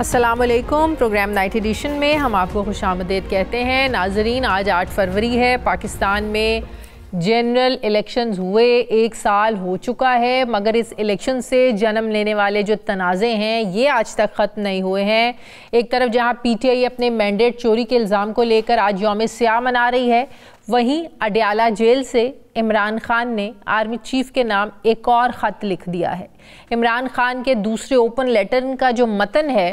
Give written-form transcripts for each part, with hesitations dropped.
अस्सलाम वालेकुम। Programme night addition में हम आपको खुशामदीद कहते हैं। नाजरीन, आज 8 फरवरी है। पाकिस्तान में जनरल इलेक्शंस हुए 1 साल हो चुका है, मगर इस इलेक्शन से जन्म लेने वाले जो तनाज़े हैं ये आज तक ख़त्म नहीं हुए हैं। एक तरफ जहां PTI अपने मैंडेट चोरी के इल्ज़ाम को लेकर आज यौम स्याह मना रही है, वहीं अडयाला जेल से इमरान खान ने आर्मी चीफ के नाम एक और ख़त लिख दिया है। इमरान खान के दूसरे ओपन लेटर का जो मतन है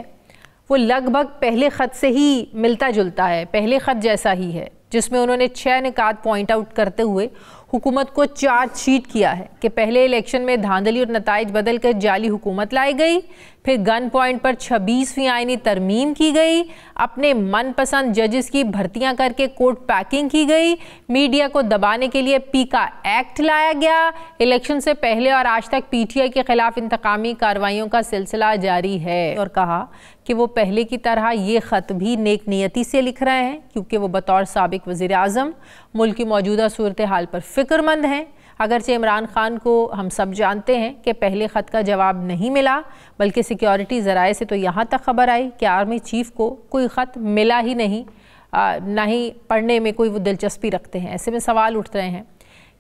वो लगभग पहले ख़त से ही मिलता जुलता है, पहले ख़त जैसा ही है, जिसमें उन्होंने 6 निकात पॉइंट आउट करते हुए हुकूमत को चार्जशीट किया है कि पहले इलेक्शन में धांधली और नताइज बदल कर जाली हुकूमत लाई गई, फिर गन पॉइंट पर 26वीं आईनी तरमीम की गई, अपने मनपसंद जजेस की भर्तियां करके कोर्ट पैकिंग की गई, मीडिया को दबाने के लिए पीका एक्ट लाया गया, इलेक्शन से पहले और आज तक PTI के खिलाफ इंतकामी कार्रवाइयों का सिलसिला जारी है। और कहा कि वो पहले की तरह ये ख़त भी नेक नियति से लिख रहे हैं, क्योंकि वो बतौर साबिक वज़ीर आज़म मुल्क की मौजूदा सूरत हाल पर फ़िक्रमंद हैं। अगरचे इमरान खान को हम सब जानते हैं कि पहले ख़त का जवाब नहीं मिला, बल्कि सिक्योरिटी ज़राए से तो यहाँ तक खबर आई कि आर्मी चीफ़ को कोई ख़त मिला ही नहीं, ना ही पढ़ने में कोई वो दिलचस्पी रखते हैं। ऐसे में सवाल उठ रहे हैं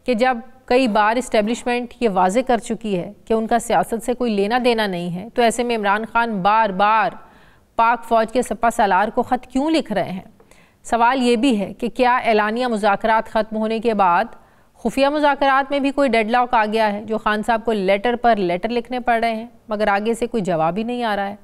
कि जब कई बार इस्टेब्लिशमेंट ये वाज़े कर चुकी है कि उनका सियासत से कोई लेना देना नहीं है, तो ऐसे में इमरान खान बार बार पाक फ़ौज के सपा सालार को ख़त क्यों लिख रहे हैं। सवाल ये भी है कि क्या एलानिया मुज़ाकरात ख़त्म होने के बाद खुफिया मुज़ाकरात में भी कोई डेडलॉक आ गया है, जो खान साहब को लेटर पर लेटर लिखने पड़ रहे हैं, मगर आगे से कोई जवाब ही नहीं आ रहा है।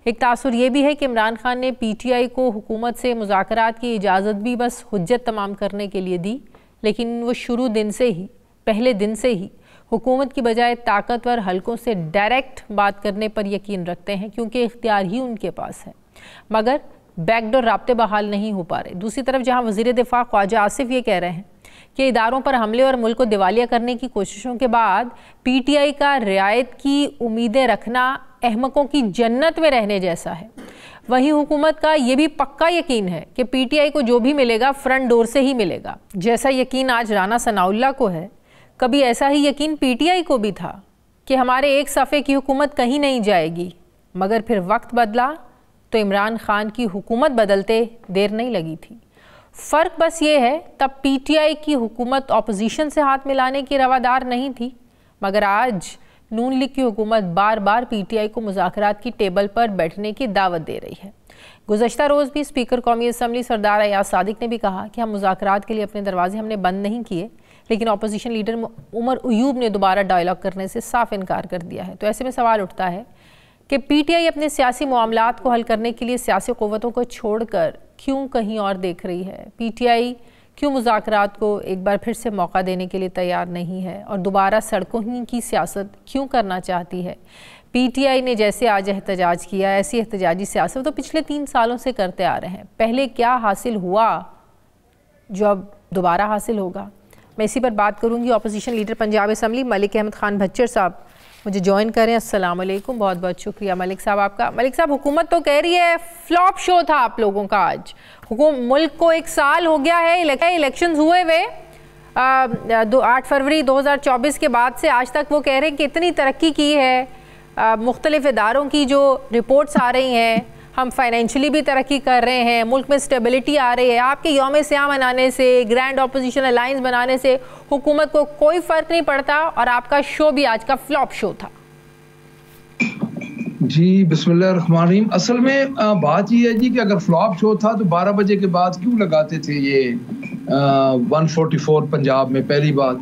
एक तासुर ये भी है कि इमरान खान ने PTI को हुकूमत से मुज़ाकरात की इजाज़त भी बस हुज्जत तमाम करने के लिए दी, लेकिन वो शुरू दिन से ही, पहले दिन से ही हुकूमत की बजाय ताकतवर हलकों से डायरेक्ट बात करने पर यकीन रखते हैं, क्योंकि इख्तियार ही उनके पास है, मगर बैकडोर राब्ते बहाल नहीं हो पा रहे। दूसरी तरफ जहां वज़ीर दिफा ख्वाजा आसिफ ये कह रहे हैं कि इदारों पर हमले और मुल्क को दिवालिया करने की कोशिशों के बाद PTI का रियायत की उम्मीदें रखना अहमकों की जन्नत में रहने जैसा है, वहीं हुकूमत का ये भी पक्का यकीन है कि PTI को जो भी मिलेगा फ्रंट डोर से ही मिलेगा। जैसा यकीन आज राना सनाउल्लाह को है, कभी ऐसा ही यकीन PTI को भी था कि हमारे एक सफ़े की हुकूमत कहीं नहीं जाएगी, मगर फिर वक्त बदला तो इमरान खान की हुकूमत बदलते देर नहीं लगी थी। फ़र्क बस ये है, तब PTI की हुकूमत अपोजिशन से हाथ मिलाने की रवादार नहीं थी, मगर आज नून लीग की हुकूमत बार बार PTI को मुज़ाकरात की टेबल पर बैठने की दावत दे रही है। गुज़श्ता रोज़ भी स्पीकर कौमी असम्बली सरदार अयाज सादिक ने भी कहा कि हम मुज़ाकरात के लिए अपने दरवाजे हमने बंद नहीं किए, लेकिन अपोजिशन लीडर उमर अयूब ने दोबारा डायलॉग करने से साफ इनकार कर दिया है। तो ऐसे में सवाल उठता है कि PTI अपने सियासी मामलात को हल करने के लिए सियासी क़ुव्वतों को छोड़कर क्यों कहीं और देख रही है। PTI क्यों मुज़ाकरात को एक बार फिर से मौका देने के लिए तैयार नहीं है और दोबारा सड़कों ही की सियासत क्यों करना चाहती है। PTI ने जैसे आज एहतजाज किया, ऐसी एहतजाजी सियासत तो पिछले 3 सालों से करते आ रहे हैं। पहले क्या हासिल हुआ जो अब दोबारा हासिल होगा, मैं इसी पर बात करूंगी। Opposition leader Punjab assembly Malik Ahmad Khan Bhachar साहब मुझे ज्वाइन करें। अस्सलाम वालेकुम, बहुत बहुत शुक्रिया मलिक साहब आपका। मलिक साहब, हुकूमत तो कह रही है फ्लॉप शो था आप लोगों का आज। मुल्क को 1 साल हो गया है, इलेक्शंस हुए हुए 8 फरवरी 2024 के बाद से आज तक। वो कह रहे हैं कि इतनी तरक्की की है, मुख्तलिफ इदारों की जो रिपोर्ट्स आ रही हैं, हम फाइनेंशियली भी तरक्की कर रहे हैं, मुल्क में स्टेबिलिटी आ रही है। आपके यौम स्याह मनाने से, ग्रैंड अपोजिशन अलायंस बनाने से हुकूमत को कोई फ़र्क नहीं पड़ता, और आपका शो भी आज का फ्लॉप शो था। जी बिस्मिल्लाहिर्रहमानिर्रहीम। असल में बात ये है जी कि अगर फ्लॉप शो था तो 12 बजे के बाद क्यों लगाते थे ये 144 पंजाब में, पहली बात।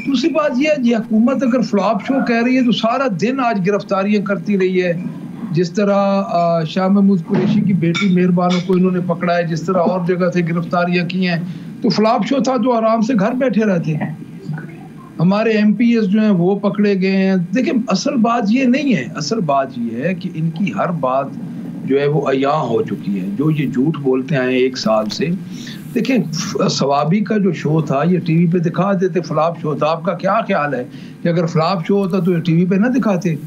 दूसरी बात ये है जी, हुकूमत अगर फ्लॉप शो कह रही है तो सारा दिन आज गिरफ्तारियां करती रही है। जिस तरह शाह महमूद कुरैशी की बेटी मेहरबानों को इन्होंने पकड़ा है, जिस तरह और जगह से गिरफ्तारियां की हैं, तो फ्लॉप शो था तो आराम से घर बैठे रहते हैं। हमारे MPs जो हैं वो पकड़े गए हैं। देखिए, असल बात ये नहीं है, असल बात ये है कि इनकी हर बात जो है वो अयां हो चुकी है। जो ये झूठ बोलते आए 1 साल से। देखिए, सवाबी का जो शो था ये टीवी पे दिखा देते, फ्लॉप शो था। आपका क्या ख्याल है कि अगर फ्लॉप शो होता तो ये टीवी पे ना दिखाते?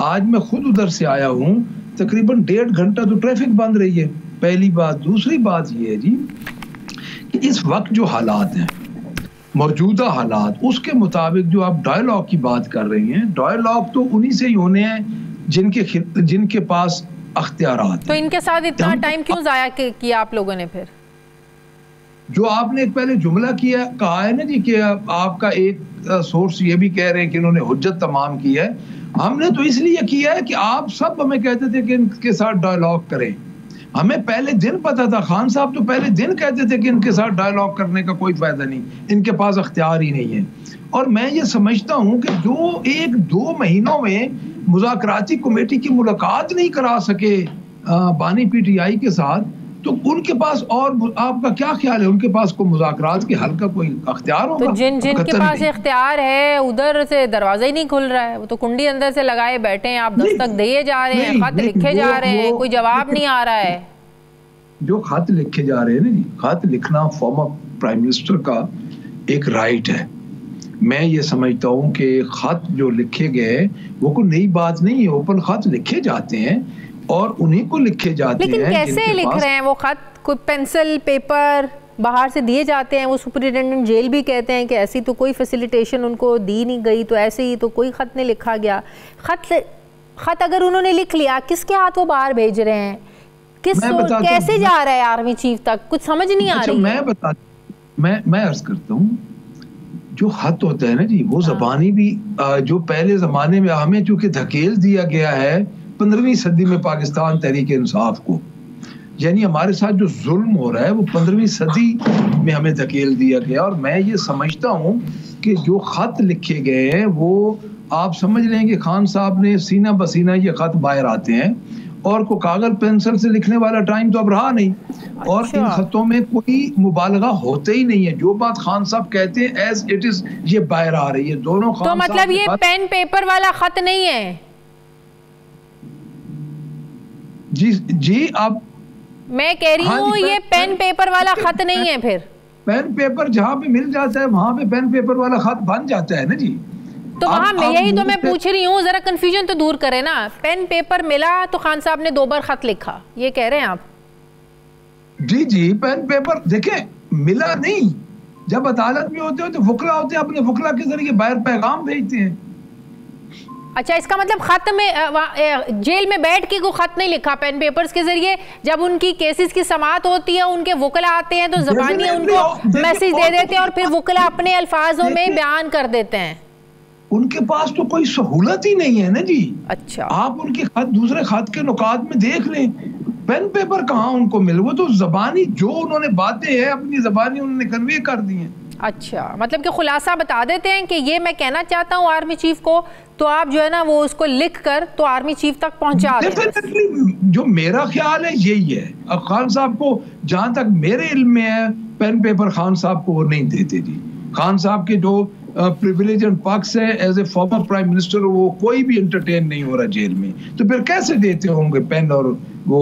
आज मैं खुद उधर से आया हूँ, तकरीबन 1.5 घंटा तो ट्रैफिक बंद रही है, पहली बात। दूसरी बात ये है जी कि इस वक्त जो हालात हैं, मौजूदा हालात, उसके मुताबिक जो आप डायलॉग की बात कर रही हैं, डायलॉग तो उन्हीं से ही होने हैं जिनके पास अख्तियारात। तो इनके साथ इतना टाइम क्यों जाया किया आप लोगों ने? फिर जो आपने पहले जुमला कहा है ना जी कि आपका एक सोर्स ये भी कह रहे हैं कि इन्होंने हुज्जत तमाम की है, हमने तो इसलिए किया है कि आप सब हमें कहते थे कि इनके साथ डायलॉग करें। हमें पहले दिन पता था, खान साहब तो पहले दिन कहते थे कि इनके साथ डायलॉग करने का कोई फायदा नहीं, इनके पास अख्तियार ही नहीं है। और मैं ये समझता हूं कि जो 1-2 महीनों में मुज़ाकराती कमेटी की मुलाकात नहीं करा सके बानी पीटीआई के साथ, तो उनके पास, और आपका क्या ख्याल है, उनके पास कोई मुज़ाकरात के हल का कोई अख्तियार होगा? तो जिनके पास इख्तियार है उधर से दरवाजा ही नहीं खुल रहा है, वो तो कुंडी अंदर से लगाए बैठे हैं, आप दस्तक दिए जा रहे हैं, खत लिखे जा रहे हैं, कोई जवाब नहीं आ रहा है। जो खत लिखे जा रहे हैं ना जी, खत लिखना फॉर्मर प्राइम मिनिस्टर का एक राइट है। मैं ये समझता हूँ कि खत जो लिखे गए वो कोई नई बात नहीं है, ओपन खत लिखे जाते हैं और उन्हीं को लिखे जाते हैं। लेकिन कैसे लिख रहे हैं वो खत? कोई पेंसिल पेपर बाहर से दिए जाते हैं? वो सुपरिटेंडेंट जेल भी कहते हैं कि ऐसी तो कोई फैसिलिटेशन उनको दी नहीं गई, तो ऐसे ही तो कोई खत नहीं लिखा गया। खत अगर उन्होंने लिख लिया, किसके हाथ वो बाहर भेज रहे हैं? कैसे जा रहा है आर्मी चीफ तक? कुछ समझ नहीं आ रही। मैं अर्ज करता हूँ, जो खत होता है ना जी, वो ज़बानी भी जो पहले जमाने में हमें चूंकि धकेल दिया गया है 15वीं सदी में पाकिस्तान तहरीक इंसाफ को, यानी हमारे साथ जो जुल्म हो रहा है वो 15वीं सदी में हमें धकेल दिया गया। और मैं ये समझता हूँ कि जो खत लिखे गए हैं वो आप समझ लें कि खान साहब ने सीना बसीना ये खत बाहर आते हैं, और को कागज पेंसिल से लिखने वाला टाइम तो अब रहा नहीं। और इन खतों में कोई मुबालगा होते ही नहीं है, जो बात खान साहब कहते हैं एज इट इज ये बाहर आ रही है। दोनों तो मतलब ये पेन पेपर वाला खत नहीं है? जी आप, मैं कह रही हूँ ये पेन पेपर वाला खत नहीं है। फिर पेन पेपर जहाँ पे मिल जाता है वहां पे पेन पेपर वाला खत बन जाता है ना जी। तो वहाँ यही तो मैं पूछ रही हूँ, जरा कंफ्यूजन तो दूर करें ना। पेन पेपर मिला तो खान साहब ने 2 बार खत लिखा, ये कह रहे हैं आप? जी पेन पेपर देखें, मिला नहीं। जब अदालत में होते हो तो वकला होते हैं, अपने वकला के जरिए बाहर पैगाम भेजते हैं। अच्छा, इसका मतलब खत में जेल में बैठ के कोई खत नहीं लिखा, पेन पेपर्स के जरिए जब उनकी केसेस की समाअत होती है, उनके वकला आते हैं तो ज़बानी उनको मैसेज दे देते हैं और फिर वकला अपने अल्फाजों में बयान कर देते हैं। उनके पास तो कोई सहूलत ही नहीं है ना जी। अच्छा, आप उनके खत दूसरे खत के नुकात में देख लें, पेन पेपर कहाँ उनको मिले? वो तो जबानी जो उन्होंने बातें हैं अपनी जबानी उन्होंने कन्वे कर दी हैं। अच्छा, मतलब कि खुलासा बता देते हैं कि ये मैं कहना चाहता हूँ आर्मी चीफ को, तो आप जो है ना वो उसको लिख कर तो आर्मी चीफ तक पहुंचा दें। जो मेरा ख्याल है यही है। अब खान साहब को जहां तक मेरे इल्म में है, पेन पेपर खान साहब को वो नहीं देते जी। खान साहब के जो प्रिविलेज एंड पक्स है as a former prime minister, वो कोई भी एंटरटेन नहीं हो रहा जेल में, तो फिर कैसे देते होंगे पेन? और वो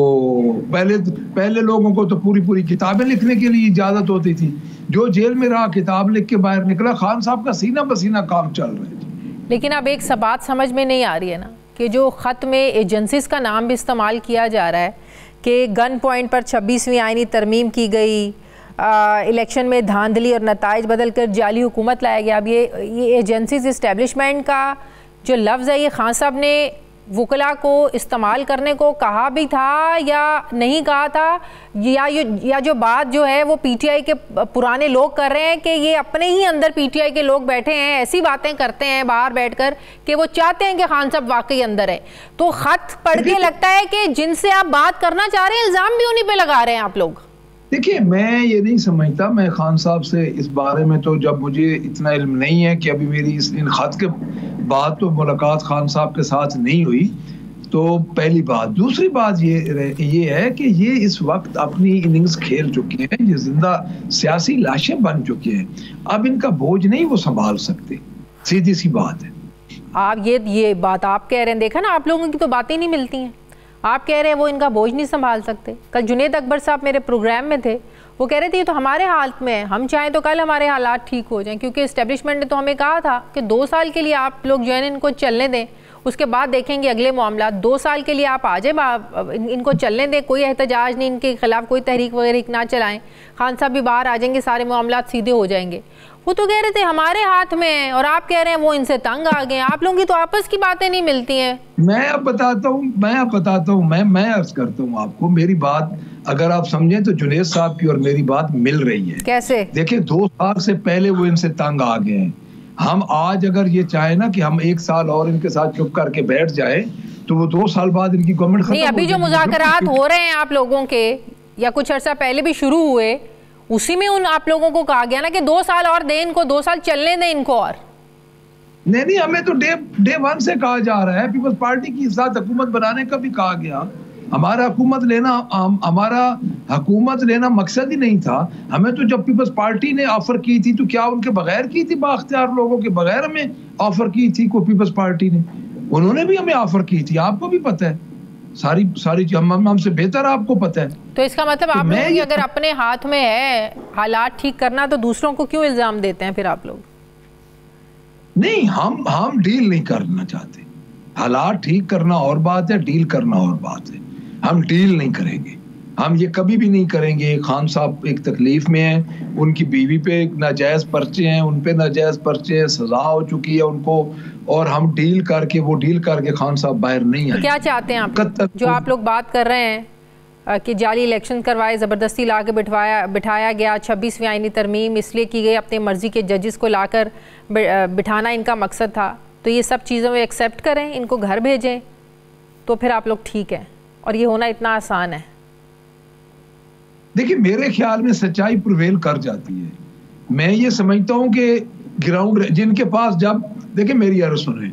पहले लोगों को तो पूरी किताबें लिखने के लिए इजाजत होती थी। जो जेल में रहा किताब लिख के बाहर निकला। खान साहब का सीना पसीना काम चल रहा है। लेकिन अब एक सब बात समझ में नहीं आ रही है ना कि जो ख़त में एजेंसीज का नाम भी इस्तेमाल किया जा रहा है कि गन पॉइंट पर 26वीं आईनी तरमीम की गई, इलेक्शन में धांधली और नताइज बदल कर जाली हुकूमत लाया गया। अब ये एजेंसीज इस्टेब्लिशमेंट का जो लफ्ज़ है, ये खान साहब ने वकला को इस्तेमाल करने को कहा भी था या नहीं कहा था, या जो बात जो है वो पीटीआई के पुराने लोग कर रहे हैं कि ये अपने ही अंदर पीटीआई के लोग बैठे हैं, ऐसी बातें करते हैं बाहर बैठकर कि वो चाहते हैं कि खान साहब वाकई अंदर है। तो खत पढ़ के लगता है कि जिनसे आप बात करना चाह रहे हैं इल्ज़ाम भी उन्हीं पे लगा रहे हैं आप लोग। देखिए, मैं ये नहीं समझता, मैं खान साहब से इस बारे में तो जब मुझे इतना इल्म नहीं है कि अभी मेरी इन खत के बाद तो मुलाकात खान साहब के साथ नहीं हुई, तो पहली बात। दूसरी बात ये है कि ये इस वक्त अपनी इनिंग्स खेल चुके हैं, ये जिंदा सियासी लाशें बन चुके हैं, अब इनका बोझ नहीं वो संभाल सकते, सीधी सी बात है। आप ये बात आप कह रहे हैं, देखा ना, आप लोगों की तो बातें नहीं मिलती हैं। आप कह रहे हैं वो इनका बोझ नहीं संभाल सकते। कल जुनेद अकबर साहब मेरे प्रोग्राम में थे, वो कह रहे थे ये तो हमारे हाथ में है, हम चाहें तो कल हमारे हालात ठीक हो जाएं, क्योंकि इस्टेब्लिशमेंट ने तो हमें कहा था कि 2 साल के लिए आप लोग जो है इनको चलने दें, उसके बाद देखेंगे अगले मामला। 2 साल के लिए आप आ जाए, इनको चलने दें, कोई एहतजाज नहीं, इनके खिलाफ कोई तहरीक वगैरह ना चलाएं, खान साहब भी बाहर आ जाएंगे, सारे मामला सीधे हो जाएंगे। वो तो कह रहे थे हमारे हाथ में है, और आप कह रहे हैं वो इनसे तंग आ गए। आप लोगों की तो आपस की बातें नहीं मिलती हैं। मैं अब बताता हूँ, मैं अर्ज करता हूँ आपको, मेरी बात अगर आप समझें तो जुनेद साहब की और मेरी बात मिल रही है। कैसे? देखिए 2 साल से पहले वो इनसे तंग आ गए हैं। हम आज अगर ये चाहे ना कि हम 1 साल और इनके साथ चुप करके बैठ जाए तो वो 2 साल बाद इनकी गवर्नमेंट खत्म हो जाएगी। अभी जो मुज़ाकरात हो रहे हैं आप लोगों के, या कुछ अर्सा पहले भी शुरू हुए, उसी में उन आप लोगों को कहा गया ना कि 2 साल और दें इनको, 2 साल चलने दें इनको। और नहीं, हमें तो डे 1 से कहा जा रहा है, पीपल्स पार्टी की साथ हुकूमत बनाने का भी कहा गया। हमारा हुकूमत लेना मकसद ही नहीं था। हमें तो जब पीपल्स पार्टी ने ऑफर की थी तो क्या उनके बगैर की थी, बाख्तियार लोगों के बगैर हमें ऑफर की थी को पीपल्स पार्टी ने? उन्होंने भी हमें ऑफर की थी, आपको भी पता है, सारी हमसे बेहतर आपको पता है। तो इसका मतलब तो आप लोग की अगर अपने हाथ में है हालात ठीक करना, तो दूसरों को क्यों इल्जाम देते हैं फिर आप लोग? नहीं, हम डील नहीं करना चाहते। हालात ठीक करना और बात है, डील करना और बात है। हम डील नहीं करेंगे, हम ये कभी भी नहीं करेंगे। खान साहब एक तकलीफ में हैं, उनकी बीवी पे नाजायज पर्चे हैं, उन पे नाजायज पर्चे हैं, सजा हो चुकी है उनको, और हम डील करके खान साहब बाहर नहीं आए। क्या चाहते हैं आप? जो आप लोग बात कर रहे हैं कि जाली इलेक्शन करवाए, ज़बरदस्ती ला के बिठाया गया, 26वीं आईनी तरमीम इसलिए की गई अपनी मर्जी के जजेस को लाकर बिठाना इनका मकसद था, तो ये सब चीज़ों में एक्सेप्ट करें, इनको घर भेजें, तो फिर आप लोग ठीक हैं, और ये होना इतना आसान है? देखिए, मेरे ख्याल में सच्चाई प्रिवेल कर जाती है। मैं ये समझता हूँ कि ग्राउंड जिनके पास, जब देखिए मेरी अर्ज सुने,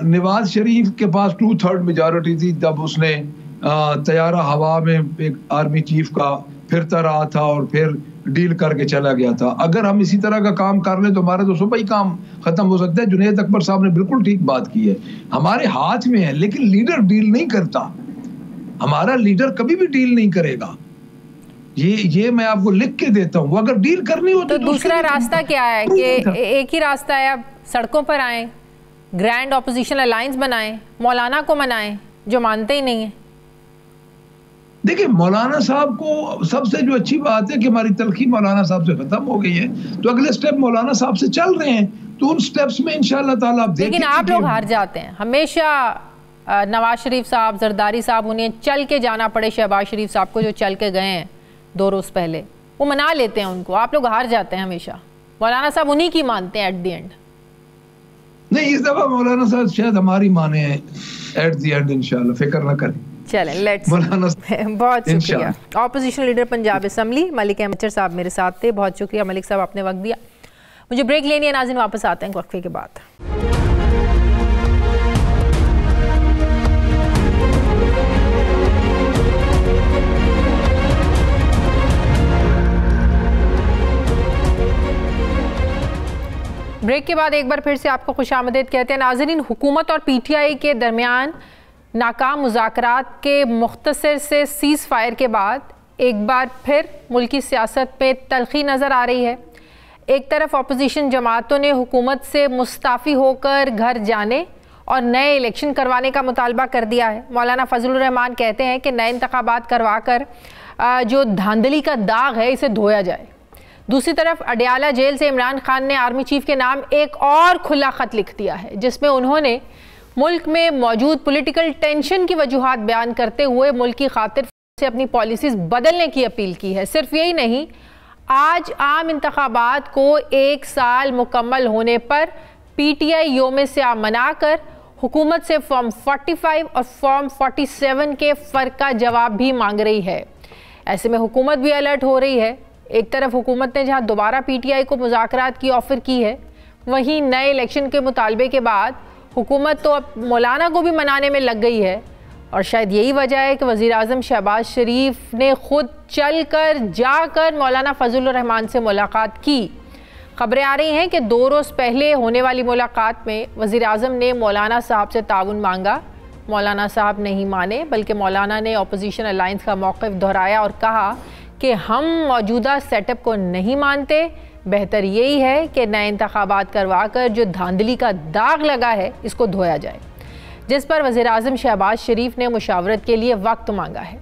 नवाज शरीफ के पास 2/3 मेजॉरिटी थी, तब उसने तैयारा हवा में एक आर्मी चीफ का फिरता रहा था और फिर डील करके चला गया था। अगर हम इसी तरह का काम कर ले तो हमारा तो सुबह ही काम खत्म हो सकता है। जुनैद अकबर साहब ने बिल्कुल ठीक बात की है, हमारे हाथ में है, लेकिन लीडर डील नहीं करता। हमारा लीडर कभी भी डील नहीं करेगा, ये मैं आपको लिख के देता हूँ। अगर डील करनी हो तो दूसरा रास्ता क्या है कि एक ही रास्ता है, आप सड़कों पर आए, ग्रैंड ऑपोजिशन अलायंस बनाएं, मौलाना को मनाएं, जो मानते ही नहीं है। देखिए, मौलाना साहब को सबसे जो अच्छी बात है कि हमारी तलखी मौलाना साहब से खत्म हो गई है, तो अगले स्टेप मौलाना साहब से चल रहे हैं, तो उन स्टेप्स में इंशाल्लाह ताला आप देखें। लेकिन आप लोग हार जाते हैं हमेशा। नवाज शरीफ साहब, जरदारी साहब, उन्हें चल के जाना पड़े, शहबाज शरीफ साहब को जो चल के गए हैं 2 रोज पहले, वो मना लेते हैं उनको। आप लोग हार जाते हैं हमेशा। मौलाना साहब उन्हीं की मानते हैं एट द एंड। नहीं, इस दफा मौलाना साहब शायद हमारी माने हैं एट द एंड, इंशाल्लाह, फिक्र ना करें। चलें, लेट्स बहुत शुक्रिया। Opposition leader Punjab assembly Malik Ahmad साहब मेरे साथ थे, बहुत शुक्रिया मलिक साहब, आपने वक्त दिया। मुझे ब्रेक लेनी है नाज़रीन, वापस आते हैं वक्फे के बाद। ब्रेक के बाद एक बार फिर से आपको खुशामदीद कहते हैं नाज़रीन। हुकूमत और PTI के दरमियान नाकाम मुज़ाकरात के मुख्तसर से सीज़ फायर के बाद एक बार फिर मुल्की सियासत पे तलखी नज़र आ रही है। एक तरफ अपोजिशन जमातों ने हुकूमत से मुस्ताफ़ी होकर घर जाने और नए इलेक्शन करवाने का मुतालबा कर दिया है। मौलाना फजलुर रहमान कहते हैं कि नए इंतखाबात करवा कर जो धांधली का दाग है इसे धोया जाए। दूसरी तरफ अडयाला जेल से इमरान खान ने आर्मी चीफ के नाम एक और खुला ख़त लिख दिया है, जिसमें उन्होंने मुल्क में मौजूद पॉलिटिकल टेंशन की वजूहात बयान करते हुए मुल्क की खातिर से अपनी पॉलिसीज़ बदलने की अपील की है। सिर्फ यही नहीं, आज आम इंतखाबात को 1 साल मुकम्मल होने पर PTI योम सियाह मनाकर हुकूमत से फॉर्म 45 और फॉर्म 47 के फ़र्क का जवाब भी मांग रही है। ऐसे में हुकूमत भी अलर्ट हो रही है। एक तरफ हुकूमत ने जहां दोबारा PTI को मुज़ाकरात की ऑफ़र की है, वहीं नए इलेक्शन के मुतालबे के बाद हुकूमत तो अब मौलाना को भी मनाने में लग गई है। और शायद यही वजह है कि वज़ीर आज़म शहबाज शरीफ ने ख़ुद चल कर जाकर मौलाना फजलुर रहमान से मुलाकात की। ख़बरें आ रही हैं कि 2 रोज़ पहले होने वाली मुलाकात में वज़ीर आज़म ने मौलाना साहब से ताउन मांगा। मौलाना साहब नहीं माने, बल्कि मौलाना ने अपोजिशन अलायंस का मौक़िफ़ दोहराया और कहा कि हम मौजूदा सेटअप को नहीं मानते, बेहतर यही है कि नए इंतखाबात करवा कर जो धांधली का दाग लगा है इसको धोया जाए, जिस पर वज़ीर आज़म शहबाज शरीफ ने मुशावरत के लिए वक्त मांगा है।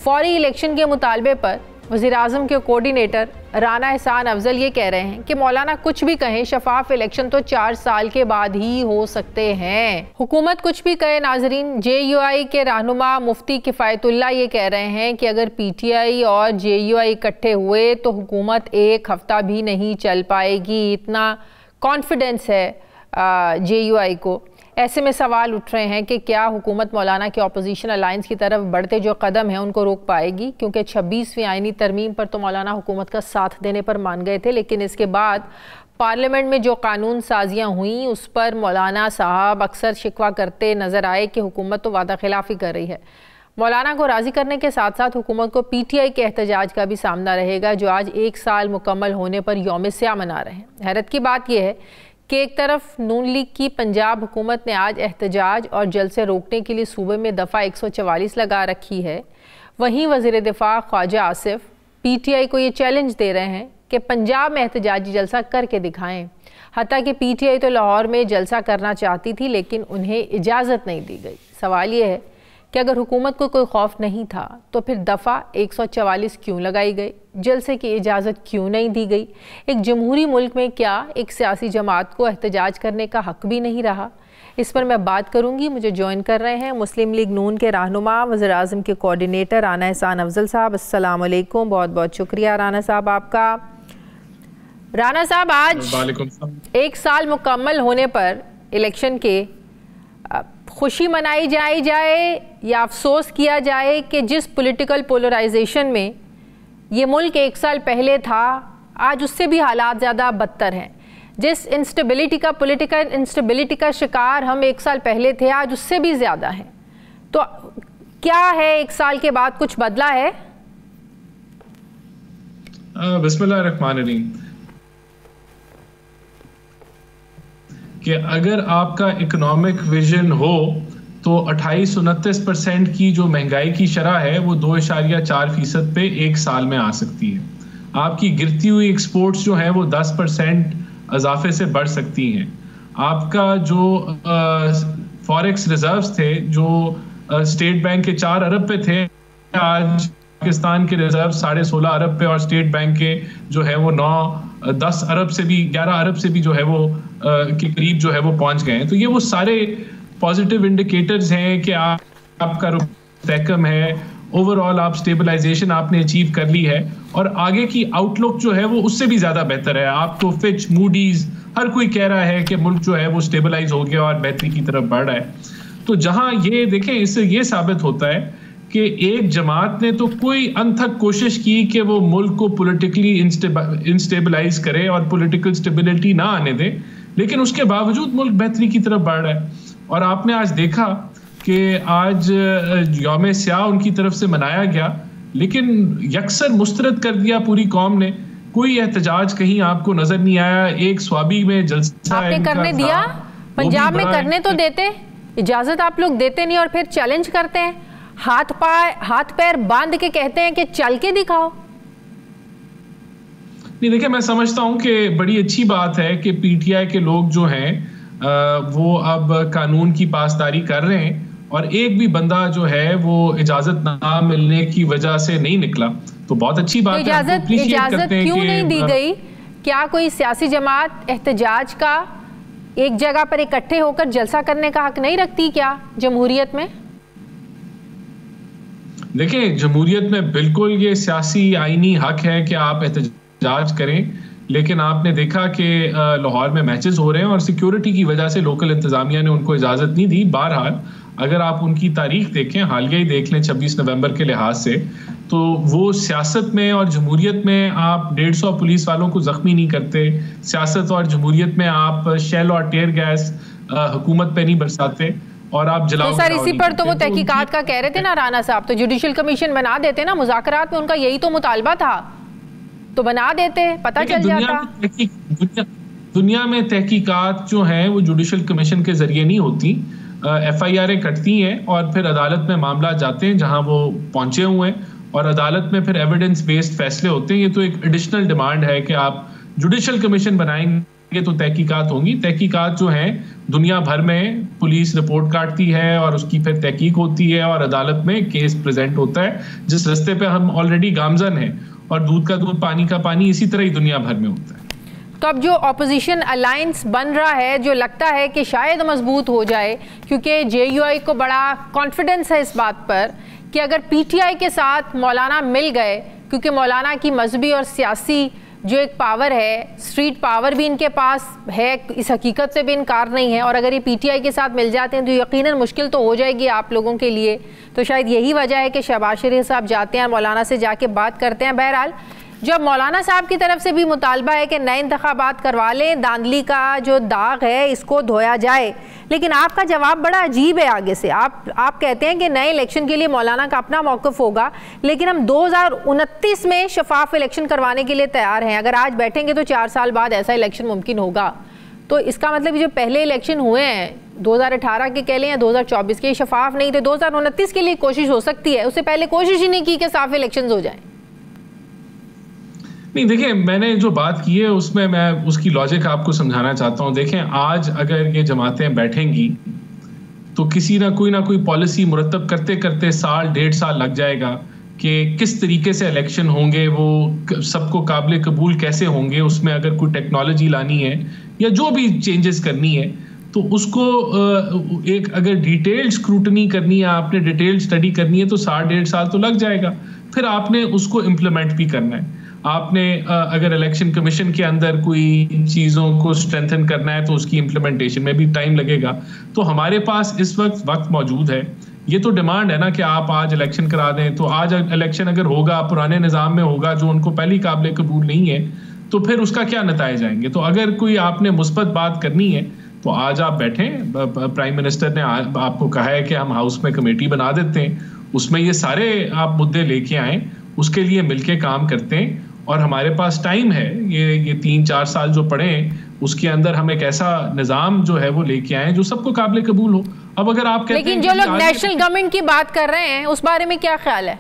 फौरी इलेक्शन के मुतालबे पर वज़ीर-ए-आज़म के कोऑर्डिनेटर राना एहसान अफजल ये कह रहे हैं कि मौलाना कुछ भी कहें, शफाफ इलेक्शन तो 4 साल के बाद ही हो सकते हैं। हुकूमत कुछ भी कहे नाजरीन, JUI के रहनुमा मुफ्ती किफ़ायतुल्लाह ये कह रहे हैं कि अगर PTI और JUI इकट्ठे हुए तो हुकूमत 1 हफ्ता भी नहीं चल पाएगी, इतना कॉन्फिडेंस है JUI को। ऐसे में सवाल उठ रहे हैं कि क्या हुकूमत मौलाना के अपोजिशन अलायंस की तरफ बढ़ते जो कदम हैं उनको रोक पाएगी, क्योंकि 26वीं आईनी तरमीम पर तो मौलाना हुकूमत का साथ देने पर मान गए थे, लेकिन इसके बाद पार्लियामेंट में जो कानून साजियाँ हुई उस पर मौलाना साहब अक्सर शिकवा करते नज़र आए कि हुकूमत तो वादा खिलाफ़ी कर रही है। मौलाना को राज़ी करने के साथ साथ हुकूमत को PTI के एहतजाज का भी सामना रहेगा, जो आज 1 साल मुकम्मल होने पर यौम स्या मना रहे हैं। हैरत की बात यह है कि एक तरफ नून लीग की पंजाब हुकूमत ने आज एहतजाज और जलसे रोकने के लिए सूबे में दफ़ा 144 लगा रखी है, वहीं वज़ीर दिफा ख्वाजा आसिफ PTI को ये चैलेंज दे रहे हैं कि पंजाब में एहतजाजी जलसा करके दिखाएं। हत्ता कि PTI तो लाहौर में जलसा करना चाहती थी लेकिन उन्हें इजाज़त नहीं दी गई। सवाल ये है कि अगर हुकूमत को कोई खौफ नहीं था तो फिर दफ़ा 144 क्यों लगाई गई, जलसे की इजाज़त क्यों नहीं दी गई? एक जमहूरी मुल्क में क्या एक सियासी जमात को एहतजाज करने का हक भी नहीं रहा? इस पर मैं बात करूंगी। मुझे ज्वाइन कर रहे हैं मुस्लिम लीग नून के रहनुमा, वज़ीर-ए-आज़म के कोऑर्डिनेटर राना एहसान अफजल साहब। अस्सलाम वालेकुम, बहुत बहुत शुक्रिया राना साहब आपका। राना साहब, आज 1 साल मुकम्मल होने पर इलेक्शन के खुशी मनाई जाए या अफसोस किया जाए कि जिस पॉलिटिकल पोलराइजेशन में ये मुल्क 1 साल पहले था, आज उससे भी हालात ज़्यादा बदतर हैं। जिस पॉलिटिकल इंस्टेबिलिटी का शिकार हम 1 साल पहले थे, आज उससे भी ज़्यादा है। तो क्या है 1 साल के बाद कुछ बदला है? बिस्मिल्लाहिर्रहमानिर्रहीम। कि अगर आपका इकोनॉमिक विजन हो तो 28-29% की जो महंगाई की शरह है वो 2.4% पे 1 साल में आ सकती है। आपकी गिरती हुई एक्सपोर्ट्स जो है वो 10% इजाफे से बढ़ सकती हैं। आपका जो फॉरेक्स रिजर्व्स थे जो स्टेट बैंक के 4 अरब पे थे, आज पाकिस्तान के रिजर्व 16.5 अरब पे और स्टेट बैंक के जो है वो 9-10 अरब से भी 11 अरब से भी जो है वो के करीब जो है वो पहुंच गए हैं। तो ये वो सारे पॉजिटिव इंडिकेटर्स हैं कि आपका रुपया है, ओवरऑल आप स्टेबलाइजेशन आपने अचीव कर ली है और आगे की आउटलुक जो है वो उससे भी ज्यादा बेहतर है। आपको फिच, मूडीज, हर कोई कह रहा है कि मुल्क जो है वो स्टेबलाइज हो गया और बेहतरी की तरफ बढ़ रहा है। तो जहां ये देखें, इससे ये साबित होता है कि एक जमात ने तो कोई अनथक कोशिश की कि वो मुल्क को पॉलिटिकली इंस्टेबलाइज करे और पॉलिटिकल स्टेबिलिटी ना आने दे, लेकिन उसके बावजूद मुल्क बेहतरी की तरफ बढ़ रहा है। और आपने आज देखा कि आज यौम स्या उनकी तरफ से मनाया गया, लेकिन यकसर मुस्तरद कर दिया पूरी कौम ने। कोई एहतजाज कहीं आपको नजर नहीं आया। एक स्वाबी में जलसा आपने करने दिया, पंजाब में करने तो देते, इजाजत आप लोग देते नहीं और फिर चैलेंज करते हैं, हाथ पैर बांध के कहते हैं कि चल के दिखाओ। नहीं, देखिए, मैं समझता हूं कि बड़ी अच्छी बात है कि PTI के लोग जो हैं वो अब कानून की पासदारी कर रहे हैं और एक भी बंदा जो है वो इजाजत ना मिलने की वजह से नहीं निकला, तो बहुत अच्छी बात है। इजाजत क्यों नहीं दी गई? क्या कोई सियासी जमात एहतजाज का एक जगह पर इकट्ठे होकर जलसा करने का हक नहीं रखती क्या जमहूरियत में? देखिए, जमहूरियत में बिल्कुल ये सियासी आईनी हक है कि आप एहतजाज करें, लेकिन आपने देखा कि लाहौर में मैचेस हो रहे हैं और सिक्योरिटी की वजह से लोकल इंतजामिया ने उनको इजाज़त नहीं दी। बहरहाल अगर आप उनकी तारीख देखें, हालिया ही देख लें 26 नवंबर के लिहाज से, तो वो सियासत में और जमहूरियत में आप 150 पुलिस वालों को जख्मी नहीं करते। सियासत और जमहूरियत में आप शेल और टेयर गैस हुकूमत पे नहीं बरसाते और आप जलाओ। तो सर, इसी पर तो वो तहकीकात का कह रहे थे ना राना साहब, तो जुडिशल कमीशन बना देते ना, मुज़ाकरात में उनका यही तो मुतालबा था, तो बना देते, पता चल जाता। दुनिया में तहकीकात जो हैं वो जुडिशल कमीशन के जरिए नहीं होती। FIR कटती हैं और फिर अदालत में मामला जाते हैं जहां वो पहुंचे हुए हैं और अदालत में फिर एविडेंस बेस्ड फैसले होते हैं। ये तो एक एडिशनल डिमांड है कि आप जुडिशल कमीशन बनाएंगे तो तहकीकात होंगी। तहकीकात जो हैं दुनिया भर में पुलिस रिपोर्ट काटती है और उसकी फिर तहकीक होती है और अदालत में केस प्रेजेंट होता है, जिस रास्ते पे हम ऑलरेडी गामजन हैं। और दूध का दूध, पानी का पानी, इसी तरह ही दुनिया भर में होता है। तो अब जो ऑपोजिशन अलायंस बन रहा है, जो लगता है कि शायद मजबूत हो जाए, क्योंकि JUI को बड़ा कॉन्फिडेंस है इस बात पर कि अगर PTI के साथ मौलाना मिल गए, क्योंकि मौलाना की मजहबी और सियासी जो एक पावर है, स्ट्रीट पावर भी इनके पास है, इस हकीकत से भी इनकार नहीं है, और अगर ये PTI के साथ मिल जाते हैं तो यकीनन मुश्किल तो हो जाएगी आप लोगों के लिए। तो शायद यही वजह है कि शहबाज शरीफ साहब जाते हैं, मौलाना से जाके बात करते हैं। बहरहाल जब मौलाना साहब की तरफ से भी मुतालबा है कि नए इंतखाबात करवा लें, धांधली का जो दाग है इसको धोया जाए, लेकिन आपका जवाब बड़ा अजीब है आगे से। आप कहते हैं कि नए इलेक्शन के लिए मौलाना का अपना मौक़िफ़ होगा, लेकिन हम 2029 में शफाफ इलेक्शन करवाने के लिए तैयार हैं। अगर आज बैठेंगे तो 4 साल बाद ऐसा इलेक्शन मुमकिन होगा। तो इसका मतलब जो पहले इलेक्शन हुए हैं 2018 के कह लें या 2024 के, शफाफ नहीं थे, 2029 के लिए कोशिश हो सकती है, उससे पहले कोशिश ही नहीं की कि साफ इलेक्शन हो जाए। नहीं, देखिए, मैंने जो बात की है उसमें मैं उसकी लॉजिक आपको समझाना चाहता हूं। देखें, आज अगर ये जमातें बैठेंगी तो किसी ना कोई पॉलिसी मुरतब करते करते 1.5 साल लग जाएगा कि किस तरीके से इलेक्शन होंगे, वो सबको काबिल कबूल कैसे होंगे, उसमें अगर कोई टेक्नोलॉजी लानी है या जो भी चेंजेस करनी है तो उसको एक अगर डिटेल्ड स्क्रूटनी करनी है, आपने डिटेल्ड स्टडी करनी है तो 1.5 साल तो लग जाएगा। फिर आपने उसको इम्प्लीमेंट भी करना है। आपने अगर इलेक्शन कमीशन के अंदर कोई चीज़ों को स्ट्रेंथन करना है तो उसकी इम्प्लीमेंटेशन में भी टाइम लगेगा। तो हमारे पास इस वक्त मौजूद है। ये तो डिमांड है ना कि आप आज इलेक्शन करा दें, तो आज इलेक्शन अगर होगा पुराने निज़ाम में होगा जो उनको पहली काबिल कबूल नहीं है, तो फिर उसका क्या नतीजे आएंगे। तो अगर कोई आपने मुस्बत बात करनी है तो आज आप बैठें। प्राइम मिनिस्टर ने आपको कहा है कि हम हाउस में कमेटी बना देते हैं, उसमें ये सारे आप मुद्दे लेके आएँ, उसके लिए मिलके काम करते हैं। और हमारे पास टाइम है, ये 3-4 साल जो पड़े हैं उसके अंदर हम एक ऐसा निज़ाम जो है वो लेके आए जो सबको काबिल कबूल हो। अब अगर आप कहते हैं, लेकिन जो लोग नेशनल गवर्नमेंट की बात कर रहे हैं उस बारे में क्या ख्याल है?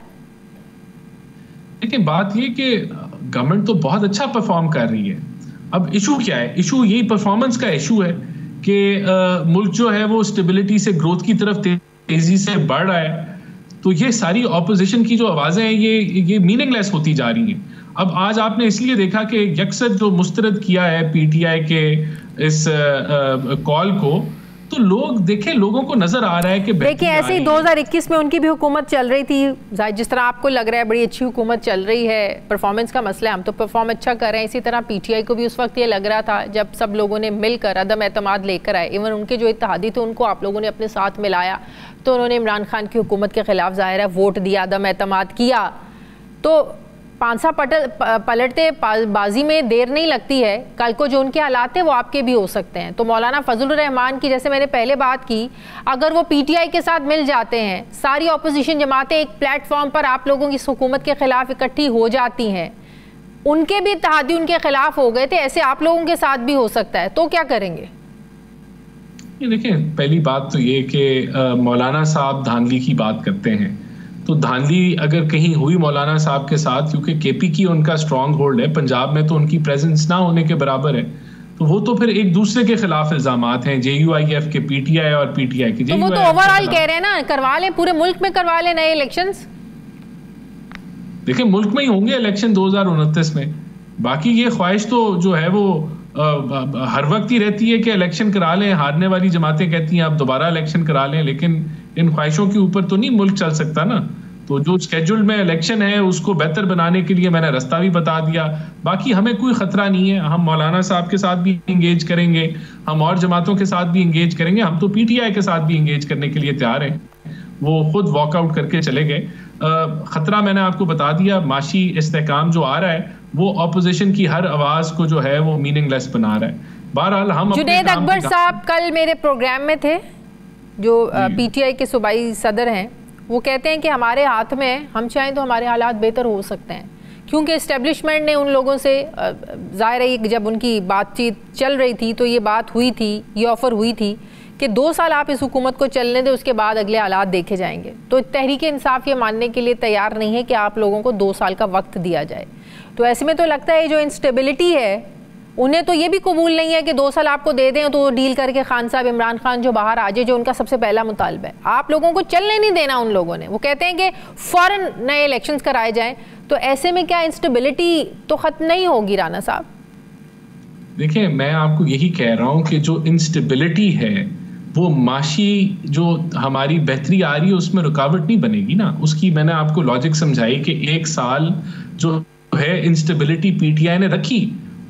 लेकिन बात ये कि गवर्नमेंट तो बहुत अच्छा परफॉर्म कर रही है। अब इशू क्या है? इशू यही परफॉर्मेंस का इशू है कि मुल्क जो है वो स्टेबिलिटी से ग्रोथ की तरफ तेजी से बढ़ रहा है। तो ये सारी ऑपोजिशन की जो आवाज़ें हैं ये मीनिंगलेस होती जा रही हैं। अब आज आपने इसलिए देखा कि यकसर जो मुस्तरद किया है PTI के इस कॉल को, तो लोग देखें, लोगों को नजर आ रहा है कि देखिए ऐसे ही 2021 में उनकी भी हुकूमत चल रही थी, जिस तरह आपको लग रहा है बड़ी अच्छी हुकूमत चल रही है, परफॉर्मेंस का मसला है, हम तो परफॉर्म अच्छा कर रहे हैं। इसी तरह PTI को भी उस वक्त ये लग रहा था जब सब लोगों ने मिलकर अदम एतमाद लेकर आए, इवन उनके जो इत्तेहादी थे उनको आप लोगों ने अपने साथ मिलाया, तो उन्होंने इमरान खान की हुकूमत के खिलाफ ज़ाहिर है वोट दिया, अदम एतमाद किया। तो पांसा पलटते बाजी में देर नहीं लगती है, कल को जो उनके हालात है वो आपके भी हो सकते हैं। तो मौलाना फजलुर रहमान की, जैसे मैंने पहले बात की, अगर वो PTI के साथ मिल जाते हैं, सारी अपोजिशन जमातें एक प्लेटफॉर्म पर आप लोगों की हुकूमत के खिलाफ इकट्ठी हो जाती हैं, उनके भी इत्तेहादी उनके खिलाफ हो गए थे, ऐसे आप लोगों के साथ भी हो सकता है, तो क्या करेंगे? देखिए, पहली बात तो ये कि मौलाना साहब धांधली की बात करते हैं, तो धांधली अगर कहीं हुई मौलाना साहब के साथ, क्योंकि KP की उनका स्ट्रॉन्ग होल्ड है पंजाब में, तो उनकी प्रेजेंस ना होने के बराबर है, तो वो तो फिर एक दूसरे के खिलाफ इल्जामात हैं, JUIF के PTI और PTI के। तो वो तो ओवरऑल कह रहे हैं ना, करवा लें, पूरे मुल्क में करवा लें नए इलेक्शंस। देखिए, मुल्क में ही होंगे इलेक्शन 2029 में। बाकी ये ख्वाहिश तो जो है वो हर वक्त ही रहती है कि इलेक्शन करा लें, हारने वाली जमातें कहती हैं आप दोबारा इलेक्शन करा लें, लेकिन इन ख्वाहिशों के ऊपर तो नहीं मुल्क चल सकता ना। तो जो स्केड्यूल में इलेक्शन है उसको बेहतर बनाने के लिए मैंने रास्ता भी बता दिया। बाकी हमें कोई खतरा नहीं है, हम मौलाना साहब के साथ भी इंगेज करेंगे, हम और जमातों के साथ भी इंगेज करेंगे, हम तो PTI के साथ भी इंगेज करने के लिए तैयार हैं। वो खुद वॉकआउट करके चले गए। खतरा मैंने आपको बता दिया, माशी इस्तेहकाम जो आ रहा है वो ऑपोजिशन की हर आवाज को जो है वो मीनिंगलेस बना रहा है। बहरहाल हम जुनैद अकबर साहब कल मेरे प्रोग्राम में थे, जो PTI के सूबाई सदर हैं, वो कहते हैं कि हमारे हाथ में, हम चाहें तो हमारे हालात बेहतर हो सकते हैं, क्योंकि इस्टेब्लिशमेंट ने उन लोगों से, ज़ाहिर है जब उनकी बातचीत चल रही थी तो ये बात हुई थी, ये ऑफ़र हुई थी कि 2 साल आप इस हुकूमत को चलने दें, उसके बाद अगले हालात देखे जाएंगे। तो तहरीक इंसाफ ये मानने के लिए तैयार नहीं है कि आप लोगों को 2 साल का वक्त दिया जाए। तो ऐसे में तो लगता है जो इंस्टेबिलिटी है, उन्हें तो ये भी कबूल नहीं है कि 2 साल आपको दे दें तो वो डील करके खान साहब, इमरान खान जो बाहर आ जाए, जो उनका सबसे पहला मुतालबा है। आप लोगों को चलने नहीं देना उन लोगों ने। वो कहते हैं कि फ़ौरन नए इलेक्शंस कराए जाएं। तो ऐसे में क्या इंस्टेबिलिटी तो खत्म नहीं होगी राना साहब? देखिए, मैं आपको यही कह रहा हूं कि जो इंस्टेबिलिटी है वो माशी जो हमारी बेहतरी आ रही है उसमें रुकावट नहीं बनेगी ना। उसकी मैंने आपको लॉजिक समझाई कि 1 साल जो है इंस्टेबिलिटी पीटीआई ने रखी,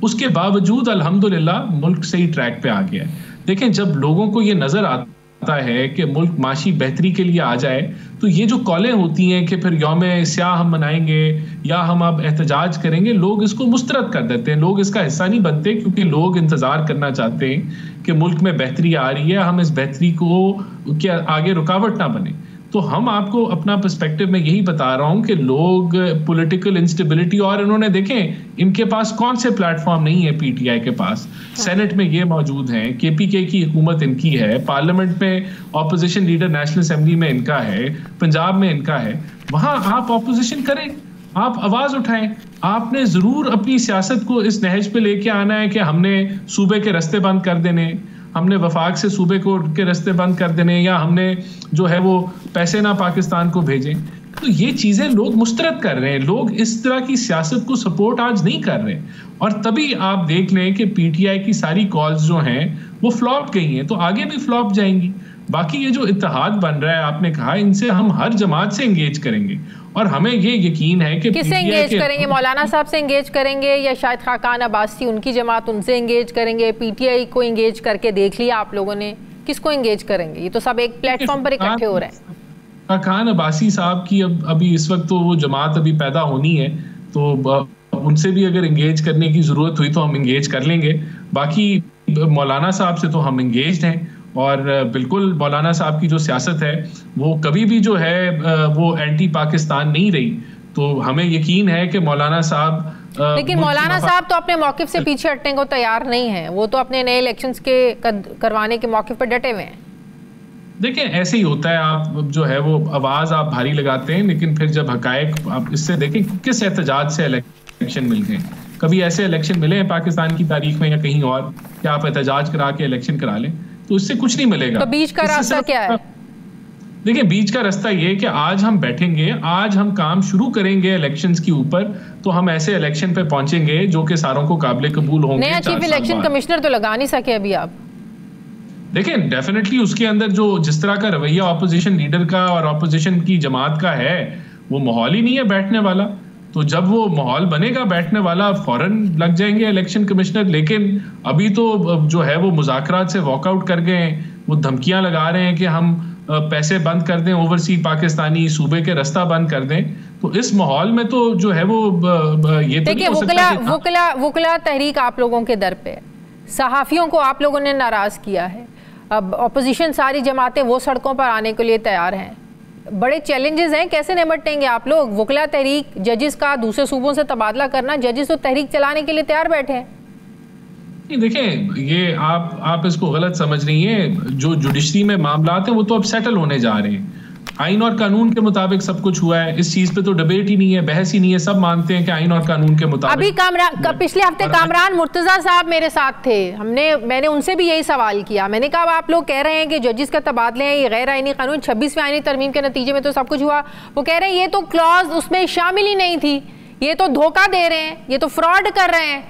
उसके बावजूद अल्हम्दुलिल्लाह मुल्क सही ट्रैक पे आ गया है। देखें, जब लोगों को ये नजर आता है कि मुल्क माशी बेहतरी के लिए आ जाए, तो ये जो कॉलें होती हैं कि फिर यौम स्याह हम मनाएंगे या हम अब एहतजाज करेंगे, लोग इसको मुस्तरद कर देते हैं, लोग इसका हिस्सा नहीं बनते, क्योंकि लोग इंतजार करना चाहते हैं कि मुल्क में बेहतरी आ रही है, हम इस बेहतरी को क्या आगे रुकावट ना बने। तो हम आपको अपना पर्सपेक्टिव में यही बता रहा हूं कि लोग पॉलिटिकल इंस्टेबिलिटी, और इन्होंने देखें इनके पास कौन से प्लेटफॉर्म नहीं है पीटीआई के पास। सेनेट में ये मौजूद हैं, केपीके की हुकूमत इनकी है, पार्लियामेंट में ऑपोजिशन लीडर नेशनल असेंबली में इनका है, पंजाब में इनका है। वहां आप ऑपोजिशन करें, आप आवाज उठाएं। आपने जरूर अपनी सियासत को इस नहज पे लेके आना है कि हमने सूबे के रास्ते बंद कर देने, हमने वफाक से सूबे को के रास्ते बंद कर देने, या हमने जो है वो पैसे ना पाकिस्तान को भेजें। तो ये चीजें लोग मुस्तरद कर रहे हैं, लोग इस तरह की सियासत को सपोर्ट आज नहीं कर रहे, और तभी आप देख लें कि पीटीआई की सारी कॉल्स जो हैं वो फ्लॉप गई हैं, तो आगे भी फ्लॉप जाएंगी। बाकी ये जो इत्तेहाद बन रहा है, आपने कहा, इनसे हम हर जमात से एंगेज करेंगे, और हमें ये यकीन है कि किससे एंगेज करेंगे? मौलाना साहब से एंगेज करेंगे, या शायद खाकान अब्बासी उनकी जमात उनसे एंगेज करेंगे? पीटीआई को एंगेज करके देख लिया आप लोगों ने, किसको एंगेज करेंगे? ये तो सब एक प्लेटफॉर्म पर इकट्ठे हो रहे हैं। खाकान अब्बासी साहब की अभी इस वक्त तो वो जमात अभी पैदा होनी है, तो उनसे भी अगर एंगेज करने की जरूरत हुई तो हम एंगेज कर लेंगे। बाकी मौलाना साहब से तो हम एंगेज्ड हैं, और बिल्कुल मौलाना साहब की जो सियासत है वो कभी भी जो है वो एंटी पाकिस्तान नहीं रही। तो हमें यकीन है कि मौलाना साहब लेकिन मौलाना साहब तो अपने मौकिफ से पीछे हटने को तैयार नहीं है, वो तो अपने नए इलेक्शंस के करवाने के मौकिफ पर डटे हुए हैं। देखिए, ऐसे ही होता है, आप जो है वो आवाज आप भारी लगाते हैं, लेकिन फिर जब हकायक आप इससे देखें किस एहतजाज से इलेक्शन मिल गए। कभी ऐसे इलेक्शन मिले हैं पाकिस्तान की तारीख में या कहीं और कि आप एहतजाज करा के इलेक्शन करा लें? तो इससे कुछ नहीं मिलेगा। तो बीच का रास्ता क्या है? देखिए, बीच का रास्ता ये कि आज हम बैठेंगे, आज हम काम शुरू करेंगे इलेक्शंस के ऊपर, तो हम ऐसे इलेक्शन पे पहुंचेंगे जो कि सारों को काबिल कबूल होंगे। नया चीफ इलेक्शन कमिश्नर तो लगा नहीं सके अभी आप। देखिए, डेफिनेटली उसके अंदर जो जिस तरह का रवैया ऑपोजिशन लीडर का और ऑपोजिशन की जमात का है, वो माहौल ही नहीं है बैठने वाला। तो जब वो माहौल बनेगा बैठने वाला, फौरन लग जाएंगे इलेक्शन कमिश्नर। लेकिन अभी तो जो है वो मुज़ाकरात से वॉकआउट कर गए, वो धमकियां लगा रहे हैं कि हम पैसे बंद कर दें, ओवरसीज पाकिस्तानी सूबे के रास्ता बंद कर दें। तो इस माहौल में तो जो है वो ये तो नहीं हो सकता। वुकला तहरीक आप लोगों के दर पे, सहाफियों को आप लोगों ने नाराज किया है, अब अपोजिशन सारी जमातें वो सड़कों पर आने के लिए तैयार हैं। बड़े चैलेंजेस हैं, कैसे निपटेंगे आप लोग? वुकला तहरीक, जजेस का दूसरे सूबों से तबादला करना, जजेस तो तहरीक चलाने के लिए तैयार बैठे हैं। देखें, ये आप इसको गलत समझ रही हैं। जो जुडिशरी में मामलात हैं वो तो अब सेटल होने जा रहे हैं, आइन और कानून के मुताबिक सब कुछ हुआ है। इस चीज पे तो डिबेट ही नहीं है, बहस ही नहीं है। सब मानते हैं कि आइन और कानून के मुताबिक। अभी पिछले हफ्ते कामरान मुर्तजा साहब मेरे साथ थे, मैंने उनसे भी यही सवाल किया। मैंने कहा आप लोग कह रहे हैं कि जजेस का तबादले हैं, ये गैर आइनी कानून, 26वें आइनी तरमीम के नतीजे में तो सब कुछ हुआ। वो कह रहे हैं ये तो क्लॉज उसमें शामिल ही नहीं थी, ये तो धोखा दे रहे हैं, ये तो फ्रॉड कर रहे हैं।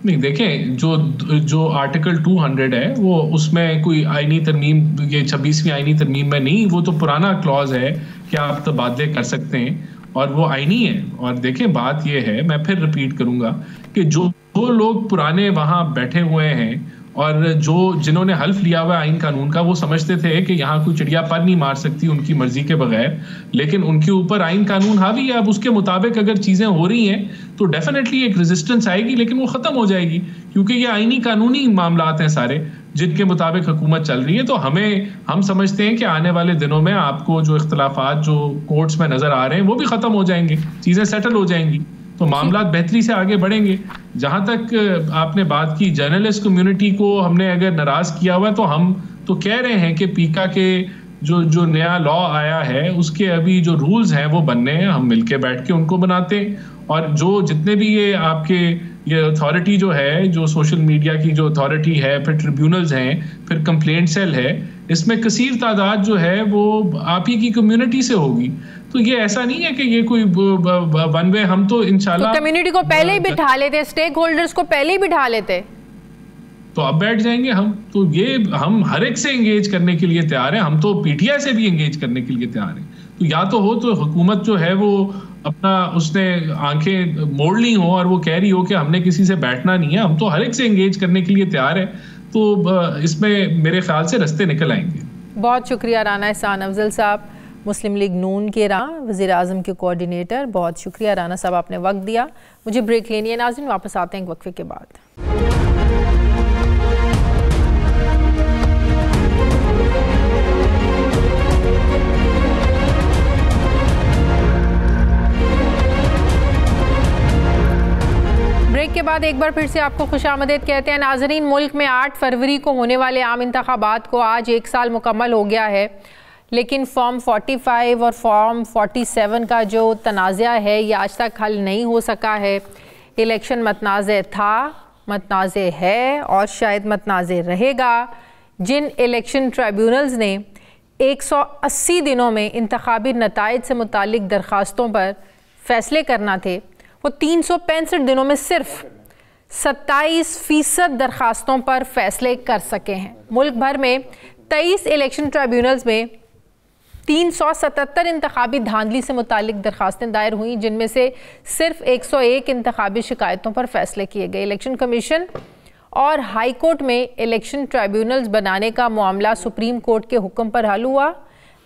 नहीं, देखें, जो आर्टिकल 200 है वो उसमें कोई आईनी तरमीम, ये 26वीं आईनी तरमीम में नहीं, वो तो पुराना क्लॉज है कि आप तबादले कर सकते हैं और वो आईनी है। और देखें, बात ये है, मैं फिर रिपीट करूंगा कि जो लोग पुराने वहां बैठे हुए हैं और जिन्होंने हल्फ लिया हुआ आइन कानून का, वो समझते थे कि यहाँ कोई चिड़िया पर नहीं मार सकती उनकी मर्जी के बगैर, लेकिन उनके ऊपर आइन कानून हावी है। अब उसके मुताबिक अगर चीजें हो रही हैं तो डेफिनेटली एक रेजिस्टेंस आएगी, लेकिन वो खत्म हो जाएगी, क्योंकि ये आइनी कानूनी मामलात हैं सारे जिनके मुताबिक हुकूमत चल रही है। तो हम समझते हैं कि आने वाले दिनों में आपको जो इख्तलाफात जो कोर्ट्स में नजर आ रहे हैं वो भी खत्म हो जाएंगे, चीजें सेटल हो जाएंगी, तो मामला बेहतरी से आगे बढ़ेंगे। जहां तक आपने बात की जर्नलिस्ट कम्युनिटी को हमने अगर नाराज किया हुआ है, तो हम तो कह रहे हैं कि पीका के जो नया लॉ आया है उसके अभी जो रूल्स हैं वो बनने हैं, हम मिलके बैठ के उनको बनाते हैं। और जो जितने भी ये अथॉरिटी जो है, जो सोशल मीडिया की जो अथॉरिटी है, फिर ट्रिब्यूनल्स हैं, फिर कंप्लेंट सेल है, इसमें कसीर तादाद जो है वो आप ही की कम्युनिटी से होगी। तो ये ऐसा नहीं है कि ये कोई वन वे, हम तो इंशाल्लाह कम्युनिटी को पहले ही बिठा लेते, स्टेक होल्डर्स को पहले ही बिठा लेते, तो अब बैठ जाएंगे हम। तो ये हम हर एक से एंगेज करने के लिए तैयार हैं, हम तो पीटीआई से भी एंगेज करने के लिए तैयार हैं। तो या तो हो तो हुकूमत जो है वो अपना उसने आंखें मोड़ ली हो और वो कह रही हो कि हमने किसी से बैठना नहीं है, हम तो हर एक से एंगेज करने के लिए तैयार है। तो इसमें मेरे ख्याल से रास्ते निकल आएंगे। बहुत शुक्रिया राना एहसान अफजल साहब, मुस्लिम लीग नून के वज़ीर आज़म के कोऑर्डिनेटर। बहुत शुक्रिया राना साहब, आपने वक्त दिया। मुझे ब्रेक लेनी है नाज़रीन, वापस आते हैं एक वक्फे के बाद। ब्रेक के बाद एक बार फिर से आपको खुशामदीद कहते हैं नाज़रीन। मुल्क में 8 फरवरी को होने वाले आम इंतखाबात को आज 1 साल मुकम्मल हो गया है, लेकिन फॉर्म 45 और फॉर्म 47 का जो तनाज़ा है ये आज तक हल नहीं हो सका है। इलेक्शन मतनाज़ था, मतनाज़ है और शायद मतनाज़ रहेगा। जिन इलेक्शन ट्राइब्यूनल्स ने 180 दिनों में इंतखाबी नताइज से मुतालिक दरख्वास्तों पर फैसले करना थे, वो 365 दिनों में सिर्फ 27% दरख्वास्तों पर फैसले कर सके हैं। मुल्क भर में 23 इलेक्शन ट्राइब्यूनल्स में 377 इंतखाबी धांधली से मुतालिक दरख्वास्तें दायर हुई, जिनमें से सिर्फ 101 इंतखाबी शिकायतों पर फैसले किए गए। इलेक्शन कमीशन और हाई कोर्ट में इलेक्शन ट्राइब्यूनल्स बनाने का मामला सुप्रीम कोर्ट के हुक्म पर हल हुआ।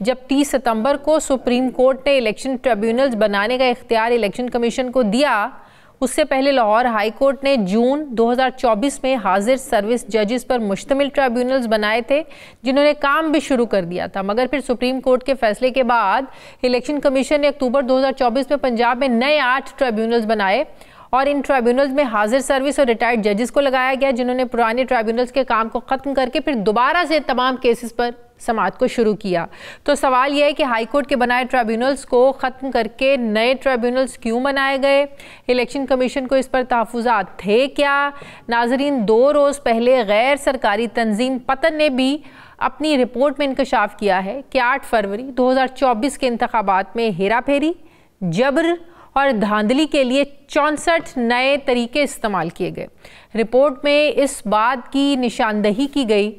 जब 30 सितंबर को सुप्रीम कोर्ट ने इलेक्शन ट्रिब्यूनल्स बनाने का इख्तियार इलेक्शन कमीशन को दिया, उससे पहले लाहौर हाई कोर्ट ने जून 2024 में हाजिर सर्विस जजेस पर मुश्तमिल ट्रिब्यूनल्स बनाए थे, जिन्होंने काम भी शुरू कर दिया था। मगर फिर सुप्रीम कोर्ट के फैसले के बाद इलेक्शन कमीशन ने अक्टूबर 2024 में पंजाब में नए 8 ट्रिब्यूनल्स बनाए और इन ट्रिब्यूनल्स में हाजिर सर्विस और रिटायर्ड जजेस को लगाया गया, जिन्होंने पुराने ट्रिब्यूनल्स के काम को ख़त्म करके फिर दोबारा से तमाम केसेस पर समाअत को शुरू किया। तो सवाल यह है कि हाई कोर्ट के बनाए ट्रिब्यूनल्स को ख़त्म करके नए ट्रिब्यूनल्स क्यों बनाए गए? इलेक्शन कमीशन को इस पर तहफ़्फ़ुज़ात थे क्या? नाज़रीन, 2 रोज़ पहले गैर सरकारी तंजीम पतन ने भी अपनी रिपोर्ट में इंकशाफ किया है कि 8 फरवरी 2024 के इंतखाबात में हेरा फेरी, जबर और धांधली के लिए 64 नए तरीके इस्तेमाल किए गए। रिपोर्ट में इस बात की निशानदही की गई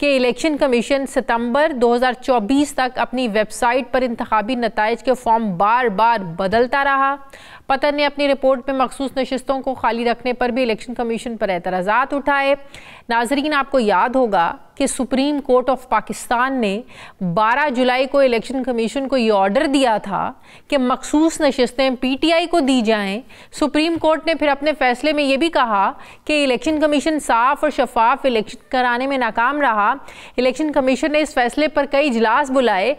कि इलेक्शन कमीशन सितंबर 2024 तक अपनी वेबसाइट पर इंतखाबी नताइज के फॉर्म बार बार बदलता रहा। पतन ने अपनी रिपोर्ट में मखसूस नशिस्तों को खाली रखने पर भी इलेक्शन कमीशन पर एतराज़ात उठाए। नाज़रीन, आपको याद होगा कि सुप्रीम कोर्ट ऑफ पाकिस्तान ने 12 जुलाई को इलेक्शन कमीशन को ये ऑर्डर दिया था कि मखसूस नशिस्तें पीटीआई को दी जाएं। सुप्रीम कोर्ट ने फिर अपने फैसले में ये भी कहा कि इलेक्शन कमीशन साफ और शफाफ इलेक्शन कराने में नाकाम रहा। इलेक्शन कमीशन ने इस फैसले पर कई इजलास बुलाए,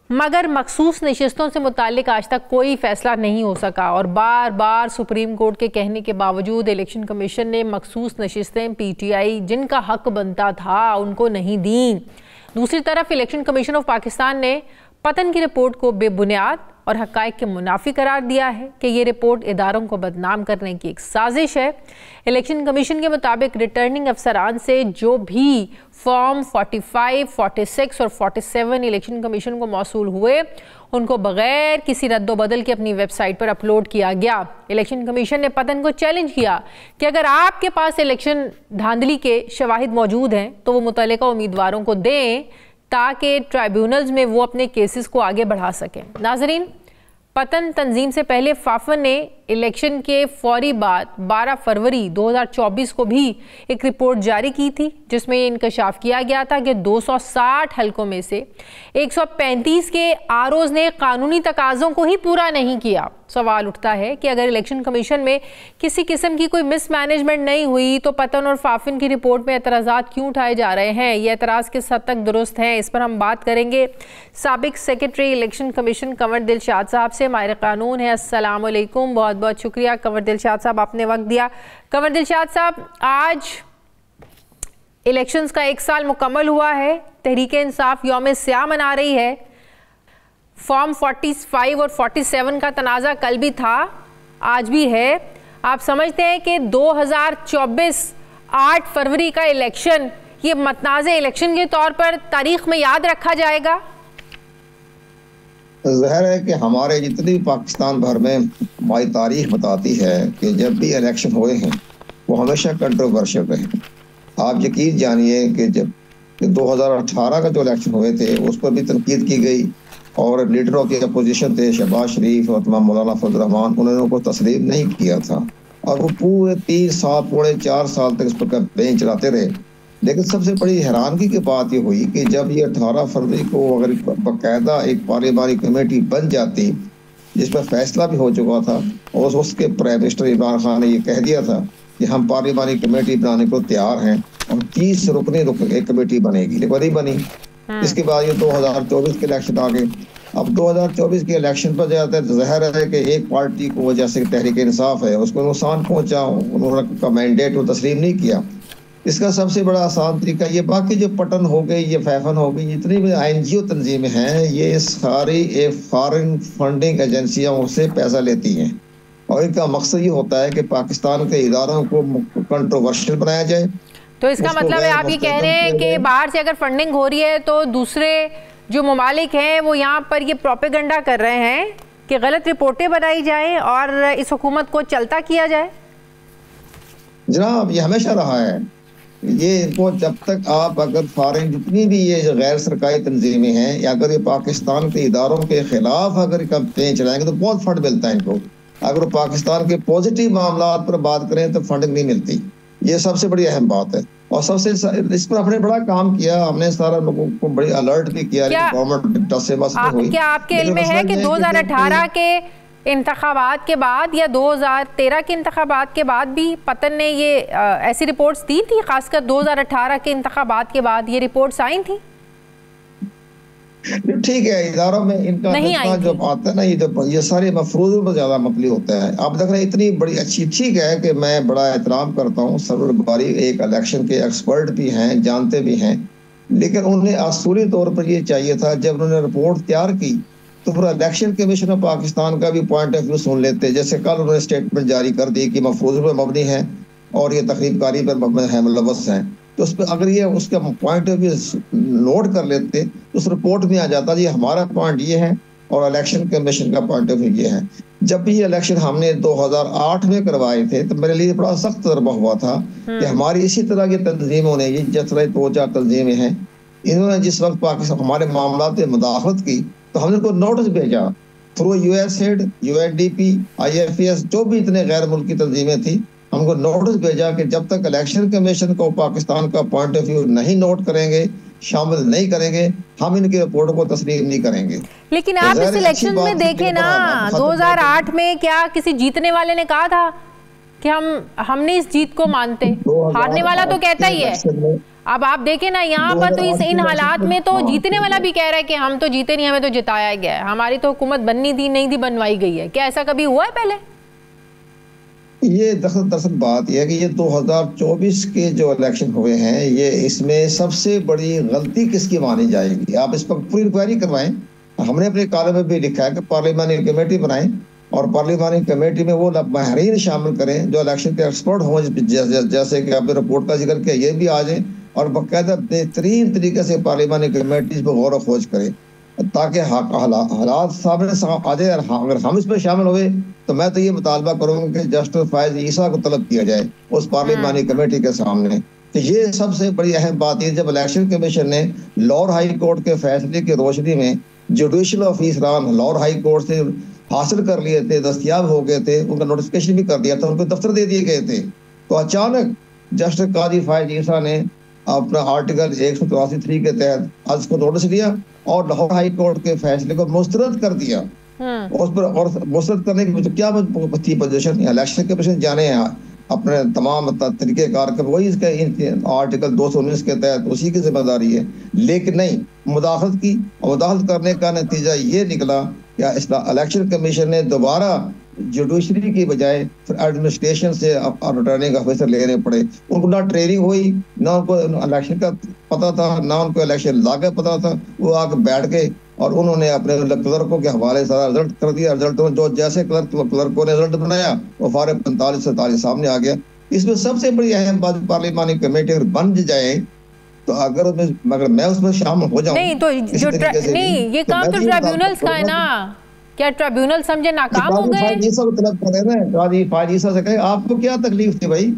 मगर मखसूस नशिस्तों से मुतालिक आज तक कोई फैसला नहीं हो सका और बार बार सुप्रीम कोर्ट के कहने के बावजूद इलेक्शन कमीशन ने मखसूस नशिस्तें पीटीआई जिनका हक बनता था उनको नहीं दी। दूसरी तरफ इलेक्शन कमीशन ऑफ पाकिस्तान ने पतन की रिपोर्ट को बेबुनियाद और हक़ाइक़ के मुनाफी करार दिया है कि ये रिपोर्ट इदारों को बदनाम करने की एक साजिश है। इलेक्शन कमीशन के मुताबिक रिटर्निंग अफसरान से जो भी फॉर्म 45, 46 और 47 इलेक्शन कमीशन को मौसूल हुए, उनको बगैर किसी रद्दोबदल के अपनी वेबसाइट पर अपलोड किया गया। इलेक्शन कमीशन ने पतन को चैलेंज किया कि अगर आपके पास इलेक्शन धांधली के शवाहिद मौजूद हैं तो वो मुतल्लिका उम्मीदवारों को दें ताकि ट्राइब्यूनल्स में वो अपने केसेस को आगे बढ़ा सकें। नाजरीन, पतन तंजीम से पहले फाफन ने इलेक्शन के फौरी बाद 12 फरवरी 2024 को भी एक रिपोर्ट जारी की थी, जिसमें ये इंकशाफ किया गया था कि 260 हलकों में से 135 के आरओज़ ने कानूनी तकाज़ों को ही पूरा नहीं किया। सवाल उठता है कि अगर इलेक्शन कमीशन में किसी किस्म की कोई मिसमैनेजमेंट नहीं हुई तो पतन और फाफिन की रिपोर्ट में एतराज़ात क्यों उठाए जा रहे हैं? ये एतराज़ किस हद तक दुरुस्त हैं, इस पर हम बात करेंगे साबिक secretary election commission Kanwar Dilshad साहब से। माहिर कानून है। अस्सलाम वालेकुम, बहुत बहुत शुक्रिया कंवर दिलशाद साहब, आपने वक्त दिया। कंवर दिलशाद साहब, आज इलेक्शंस का 1 साल मुकम्मल हुआ है, तहरीक इंसाफ यौम स्याह मना रही है। फॉर्म 45 और 47 का तनाज़ा कल भी था, आज भी है। आप समझते हैं कि 2024 8 फरवरी का इलेक्शन ये मतनाज़े इलेक्शन के तौर पर तारीख में याद रखा जाएगा? ज़ाहिर है कि हमारे जितनी पाकिस्तान भर में हमारी तारीख बताती है कि जब भी इलेक्शन हुए हैं वो हमेशा कंट्रोवर्शियल रहे। आप यकीन जानिए कि जब 2018 का जो इलेक्शन हुए थे उस पर भी तनकीद की गई और लीडर ऑफ द अपोजिशन थे शहबाज शरीफ और तमाम मौलाना फजल रहमान, उन्होंने उनको तस्लीम नहीं किया था और वो पूरे 3 साल पौने 4 साल तक इस पर कैंपेन चलाते रहे। लेकिन सबसे बड़ी हैरानगी की बात ये हुई कि जब ये 18 फरवरी को अगर बाकायदा एक पार्लियामानी कमेटी बन जाती जिस पर फैसला भी हो चुका था और उसके प्राइम मिनिस्टर इमरान खान ने ये कह दिया था कि हम पार्लियामानी कमेटी बनाने को तैयार हैं और 30 रुकनी एक कमेटी बनेगी, लेकिन नहीं बनी। इसके बाद ये 2024 के इलेक्शन आ गए। अब 2024 के इलेक्शन पर जाता है, ज़ाहिर है कि एक पार्टी को जैसे तहरीक इंसाफ है उसको नुकसान पहुंचा, उन्होंने मैंडेट को तस्लीम नहीं किया। इसका सबसे बड़ा आसान तरीका ये, बाकी जो पटन हो गई, ये फैफन हो गई, जितनी भी INGO तंजीमें हैं ये सारी एक फॉरेन फंडिंग एजेंसियों से पैसा लेती हैं और इनका मकसद ये होता है कि पाकिस्तान के इदारों को कंट्रोवर्शियल बनाया जाए। तो इसका मतलब है आप ये कह रहे हैं कि बाहर से अगर फंडिंग हो रही है तो दूसरे जो ममालिक हैं वो यहाँ पर ये प्रोपेगेंडा कर रहे हैं कि गलत रिपोर्टें बनाई जाए और इस हुकूमत को चलता किया जाए। जनाब ये हमेशा रहा है, ये इनको जब तक आप अगर फॉरेन जितनी भी ये गैर सरकारी तंजीमें हैं या अगर ये पाकिस्तान के इदारों के खिलाफ अगर कैंपेन चलाएंगे तो बहुत फंड मिलता है इनको। अगर पाकिस्तान के पॉजिटिव मामला पर बात करें तो फंडिंग नहीं मिलती, ये सबसे बड़ी अहम बात है। और सबसे इस पर हमने बड़ा काम किया, हमने सारा लोगों को बड़ी अलर्ट भी किया। गवर्नमेंट से हुई। क्या आपके इल्म में है कि 2018 के इंतखाबात के बाद या 2013 के इंतखाबात के बाद भी पतन ने ये ऐसी रिपोर्ट्स दी थी? खासकर 2018 के इंतखाबात के बाद ये रिपोर्ट्स आई थी? ठीक है, इदारों में इनका जो आता है ना, ये सारे मफरूज़ों पर ज्यादा मबनी होता है। आप देख रहे हैं इतनी बड़ी अच्छी, ठीक है कि मैं बड़ा एहतराम करता हूँ, सरवर बुखारी एक इलेक्शन के एक्सपर्ट भी हैं, जानते भी हैं, लेकिन उन्हें असूली तौर पर ये चाहिए था जब उन्होंने रिपोर्ट तैयार की तो फिर इलेक्शन कमीशन ऑफ पाकिस्तान का भी पॉइंट ऑफ व्यू सुन लेते। जैसे कल उन्होंने स्टेटमेंट जारी कर दी कि मफरूज़ों पर मबनी है और ये तकरीबकारी पर मुलव्वस हैं, तो उस पर अगर ये उसका पॉइंट ऑफ व्यू नोट कर लेते तो उस रिपोर्ट में आ जाता जी हमारा पॉइंट ये है और इलेक्शन कमीशन का पॉइंट ऑफ व्यू ये है। जब भी ये इलेक्शन हमने 2008 में करवाए थे तो मेरे लिए बड़ा सख्त तजर्बा हुआ था कि हमारी इसी तरह की तंजीमों ने, ये जिस तरह 2-4 तंजीमें हैं, इन्होंने जिस वक्त पाकिस्तान हमारे मामला में मुदाखलत की तो हमने उनको नोटिस भेजा थ्रू USAID, UNDP, IFS, जो भी इतने गैर मुल्की तंजीमें थी, हमको नोटिस भेजा कि जब तक इलेक्शन कमीशन को पाकिस्तान का पॉइंट ऑफ व्यू नहीं नोट करेंगे, शामिल नहीं करेंगे, हम इनकी रिपोर्ट को तस्लीम नहीं करेंगे। लेकिन आप इस इलेक्शन में देखें ना, 2008 में क्या किसी जीतने वाले ने कहा था कि हमने इस जीत को मानते? हारने वाला तो कहता ही है। अब आप देखें ना यहाँ पर तो इन हालात में तो जीतने वाला भी कह रहा है कि हम तो जीते नहीं, हमें तो जिताया गया है, हमारी तो हुकूमत बननी थी नहीं थी, बनवाई गई है। क्या ऐसा कभी हुआ है पहले? ये दरअसल बात यह है कि ये 2024 के जो इलेक्शन हुए हैं, ये इसमें सबसे बड़ी गलती किसकी मानी जाएगी? आप इस पर पूरी इंक्वायरी करवाएं। हमने अपने कॉलम में भी लिखा है कि पार्लियामानी कमेटी बनाएं और पार्लियामानी कमेटी में वो माहिरीन शामिल करें जो इलेक्शन के एक्सपर्ट हों, जैसे कि आपने रिपोर्ट का जिक्र किया, ये भी आ जाए और बाकायदा बेहतरीन तरीके से पार्लियामानी कमेटी इस पर गौर खोज करे ताकि हालात सामने आ जाए। अगर हम इसमें शामिल हुए तो मैं तो ये मुतालबा करूंगा कि जस्टिस फायज ईसा को तलब किया जाए उस पार्लियामानी कमेटी के सामने। तो ये सबसे बड़ी अहम बात है, जब इलेक्शन कमीशन ने लाहौर हाई कोर्ट के फैसले की रोशनी में जुडिशल ऑफिसरान लाहौर हाई कोर्ट से हासिल कर लिए थे, दस्तियाब हो गए थे, उनका नोटिफिकेशन भी कर दिया था, उनको दफ्तर दे दिए गए थे, तो अचानक जस्टिस काजी फायज ईसा ने अपना आर्टिकल 183 के तहत आज को नोटिस दिया और लाहौर हाई कोर्ट के फैसले को मुस्तरद कर दिया। उस पर और मुस्तरद करने की क्या थी पोजीशन? इलेक्शन कमीशन जाने अपने तमाम तरीक़ेकार के वही इसका आर्टिकल 219 के तहत उसी की जिम्मेदारी है, लेकिन नहीं, मुदाखलत की। मुदाखलत करने का नतीजा ये निकला कि इलेक्शन कमीशन ने दोबारा जुडिशरी की बजाय फिर एडमिनिस्ट्रेशन से रिटर्निंग ऑफिसर लेने पड़े। उनको ना ट्रेनिंग हुई, ना उनको इलेक्शन का पता था, ना उनको इलेक्शन लॉ का पता था। वो आके बैठ गए और उन्होंने अपने क्लर्कों के हवाले सारा रिजल्ट कर दिया। रिजल्ट में जो जैसे क्लर्कों ने रिजल्ट बनाया वो फारे 45 से 47 सामने आ गया। इसमें सबसे बड़ी अहम बात, पार्लियामानी कमेटी अगर बन जाए तो अगर मैं उसमें शामिल हो जाऊं नहीं, तो जो नहीं, ये काम तो ट्रिब्यूनल्स का है ना। क्या ट्रिब्यूनल समझे नाकाम हो गए? ये सब तलब कर रहे हैं काजी फायजीसा से कहे आपको क्या तकलीफ थी भाई,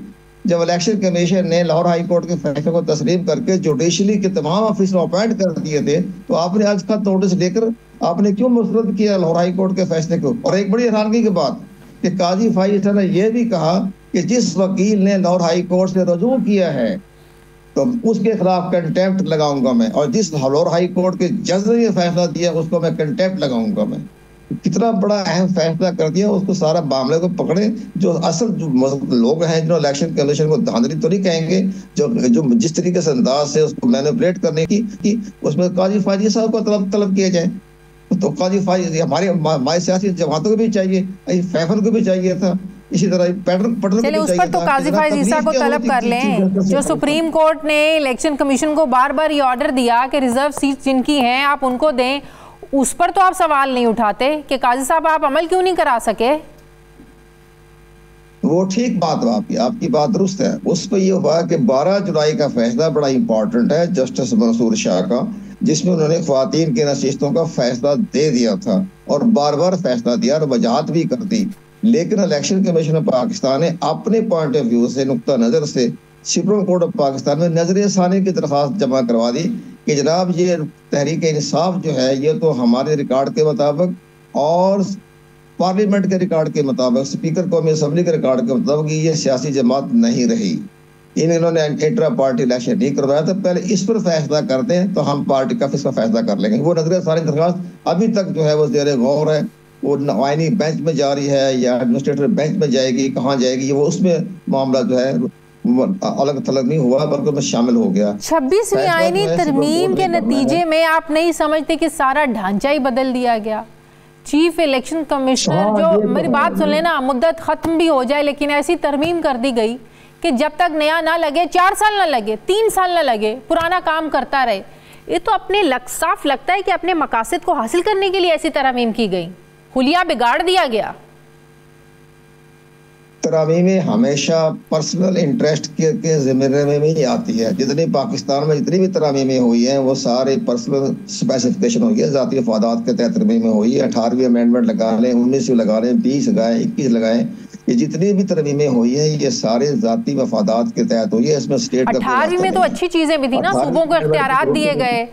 जब इलेक्शन कमीशन ने लाहौर हाई कोर्ट के फैसले को तस्लीम करके जुडिशली के तमाम ऑफिसर अपॉइंट कर दिए थे, तो आपने आज का नोटिस लेकर आपने क्यों मुस्तरद किया लाहौर हाई कोर्ट के फैसले को? और एक बड़ी हैरानगी की बात कि काजी फायजीसा ने यह भी कहा कि जिस वकील ने लाहौर हाई कोर्ट से रजू किया है तो उसके खिलाफ कंटेम्प्ट लगाऊंगा मैं, और जिस लाहौर हाई कोर्ट के जज ने फैसला दिया उसको मैं कंटेम्प्ट लगाऊंगा मैं। कितना बड़ा अहम फैसला कर दिया, उसको सारा मामले को पकड़े। जो असल जो लोग हैं जो इलेक्शन कमीशन को धांधली तो नहीं कहेंगे, जो जिस तरीके से अंदाज से उसको मैनिपुलेट करने की उसमें काजी फायजी साहब को तलब किया जाए। तो काजी फायजी हमारे सियासी जमातों को भी चाहिए, फैफन को भी चाहिए था, इसी तरह पैटर्न चले उस पर तो काजी फायजीसा को तलब कर लें। जो सुप्रीम कोर्ट ने इलेक्शन कमीशन को बार बार ये ऑर्डर दिया कि रिजर्व सीट जिनकी हैं आप उनको दें, उस पर तो आप सवाल नहीं उठाते कि काजी साहब आप अमल क्यों नहीं करा सके? वो ठीक बात है आपकी बात दुरुस्त है। उस पर यह हुआ कि 12 जुलाई का फैसला बड़ा इंपॉर्टेंट है जस्टिस मंसूर शाह का, जिसमें उन्होंने ख्वातीन की नशिस्तों का फैसला दे दिया था और बार बार फैसला दिया और वजाहत भी कर दी। लेकिन इलेक्शन कमीशन ऑफ पाकिस्तान ने अपने पॉइंट ऑफ व्यू से, नुक्ता नजर से, सुप्रीम कोर्ट ऑफ पाकिस्तान में नजर सानी की दरख्वास्त जमा करवा दी कि जनाब ये तहरीक इंसाफ जो है ये तो हमारे रिकॉर्ड के मुताबिक और पार्लियामेंट के रिकॉर्ड के मुताबिक, स्पीकर कौमी असम्बली के रिकॉर्ड के मुताबिक ये सियासी जमात नहीं रही, इन्होंने इंट्रा पार्टी इलेक्शन नहीं करवाया, तो पहले इस पर फैसला करते हैं तो हम पार्टी का इसका फैसला कर लेंगे। वो नजर सानी दरख्वास्त अभी तक जो है वो ज़ेर गौर है, वो आईनी बेंच में जा रही है या एडमिनिस्ट्रेटिव बेंच में जाएगी, कहाँ जाएगी, वो उसमें मामला जो है अलग थलग नहीं हुआ बल्कि में शामिल हो गया। 26वीं आईनी तरमीम के नतीजे में आप नहीं समझते कि सारा ढांचा ही बदल दिया गया? चीफ इलेक्शन कमिश्नर जो मेरी बात सुन लेना, मुद्दत खत्म भी हो जाए लेकिन ऐसी तरमीम कर दी गई कि जब तक नया ना लगे, 4 साल ना लगे, 3 साल ना लगे, पुराना काम करता रहे। ये तो अपने साफ लगता है कि अपने मकासद को हासिल करने के लिए ऐसी तरमीम की गई, हुलिया बिगाड़ दिया गया। तरामीमें हमेशा पर्सनल इंटरेस्ट के ज़िम्मेदारी में ही आती है। जितनी पाकिस्तान में जितनी भी तरामीमें हुई हैं वो सारे पर्सनल स्पेसिफिकेशन हुई है, ज़ाती मफादात के तहत तरमीमें हुई है। 18वीं अमेंडमेंट लगा लें, 19वीं लगा लें, 20 लगाएं, 21 लगाएं, ये जितनी भी तरमीमें हुई है ये सारे ज़ाती मफादात के तहत हुई है। इसमें स्टेट 18वीं में तो अच्छी चीज़ें भी थी ना, सूबों को इख्तियारात दिए गए।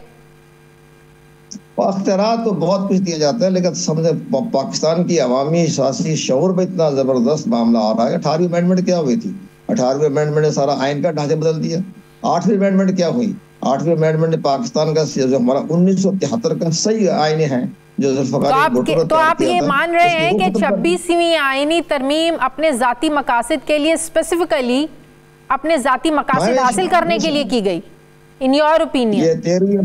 अख्तियारात तो बहुत कुछ दिया जाता है लेकिन समझे पाकिस्तान की अवामी सियासी शऊर में इतना जबरदस्त मामला आ रहा है। 18वीं अमेंडमेंट क्या हुई थी? 18वीं अमेंडमेंट ने सारा आइन का ढांचा बदल दिया। 8वीं अमेंडमेंट क्या हुई? 8वीं अमेंडमेंट ने पाकिस्तान का जो हमारा 1973 का सही आइन है जो तो आप ये मान रहे हैं कि 26वीं आईनी तरमीम अपने जाती मकासद के लिए, स्पेसिफिकली अपने जाती मकासद हासिल करने के लिए की गई, इन योर ओपिनियन? ये 13वीं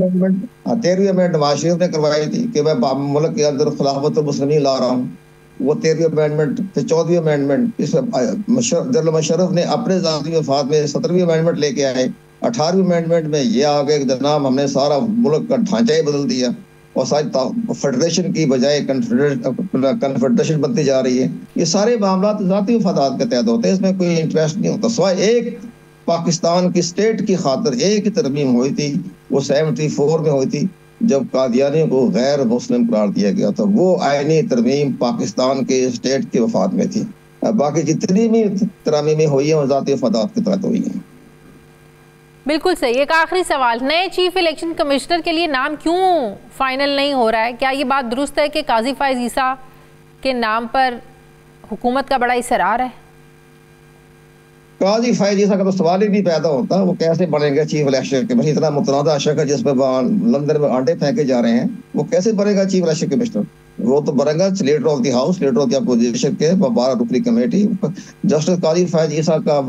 अमेंडमेंट नवाज शरीफ ने करवाई थी कि मैं मुल्क के अंदर खिलाफत मुस्लिमीन ला रहा हूँ, वो 13वीं अमेंडमेंट। फिर 14वीं अमेंडमेंट जनरल मुशर्रफ ने अपने ज़ाती मफाद में 17वीं अमेंडमेंट लेके आए। 18वीं अमेंडमेंट में ये आ गए जनाब हमने सारा मुल्क का ढांचा ही बदल दिया और सारी फेडरेशन की बजाय कन्फेडरेशन बनती जा रही है। ये सारे मामला ज़ाती मफादात के तहत होते हैं, इसमें कोई इंटरेस्ट नहीं होता। सिवाय एक पाकिस्तान की स्टेट की खातिर एक ही तरमीम हुई थी, वो 74 में हुई थी जब कादियानियों को गैर मुस्लिम करार दिया गया था। वो आईनी तरमीम पाकिस्तान के स्टेट के वफाद में थी। बाकी जितनी भी तरमीमें हुई हैं वो ज़ाती मफादात के तहत हुई हैं। बिल्कुल सही। एक आखिरी सवाल, नए चीफ इलेक्शन कमिश्नर के लिए नाम क्यों फाइनल नहीं हो रहा है? क्या ये बात दुरुस्त है कि काजी फायजीसा के नाम पर हुकूमत का बड़ा इसरार है? काजी फायजीसा का तो सवाल ही नहीं पैदा होता, वो कैसे बनेगा चीफ इलेक्शन कमिश्नर? इतना मुतनाज़ा शक है जिसमें लंदन में आंटे फेंके जा रहे हैं, वो कैसे बनेगा चीफ इलेक्शन कमिश्नर? वो तो बनेगा leader of the house, leader of the opposition के 12 रुकनी कमेटी। जस्टिस काजी फायजीसा का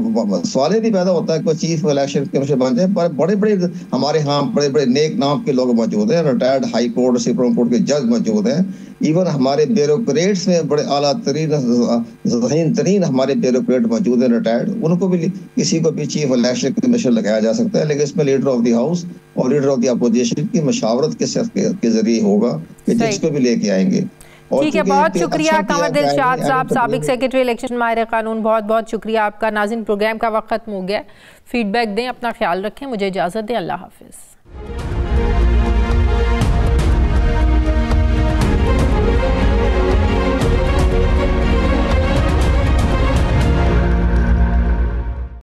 सवाल ही नहीं पैदा होता है कि चीफ इलेक्शन कमिश्नर बन जाए। पर बड़े बड़े हमारे यहाँ बड़े बड़े नेक नाम के लोग मौजूद हैं, retired high court supreme court के जज मौजूद हैं। इवन हमारे ब्यूरोक्रेट्स में बड़े आला तरीन ज़हीन तरीन हमारे ब्यूरोक्रेट मौजूद हैं रिटायर्ड, उनको भी किसी को भी चीफ इलेक्शन कमिश्नर लगाया जा सकता है। लेकिन इसमें लीडर ऑफ द हाउस और लीडर ऑफ द अपोजिशन की मशावरत के जरिए होगा कि जिसको भी लेके आएंगे। ठीक है, बहुत शुक्रिया कमर दिलशाद साहब, साबिक सेक्रेटरी इलेक्शन माहिर कानून, बहुत बहुत शुक्रिया आपका। नाज़रीन, प्रोग्राम का वक्त खत्म हो गया, फीडबैक दें, अपना ख्याल रखें, मुझे इजाज़त दें, अल्लाह हाफिज़।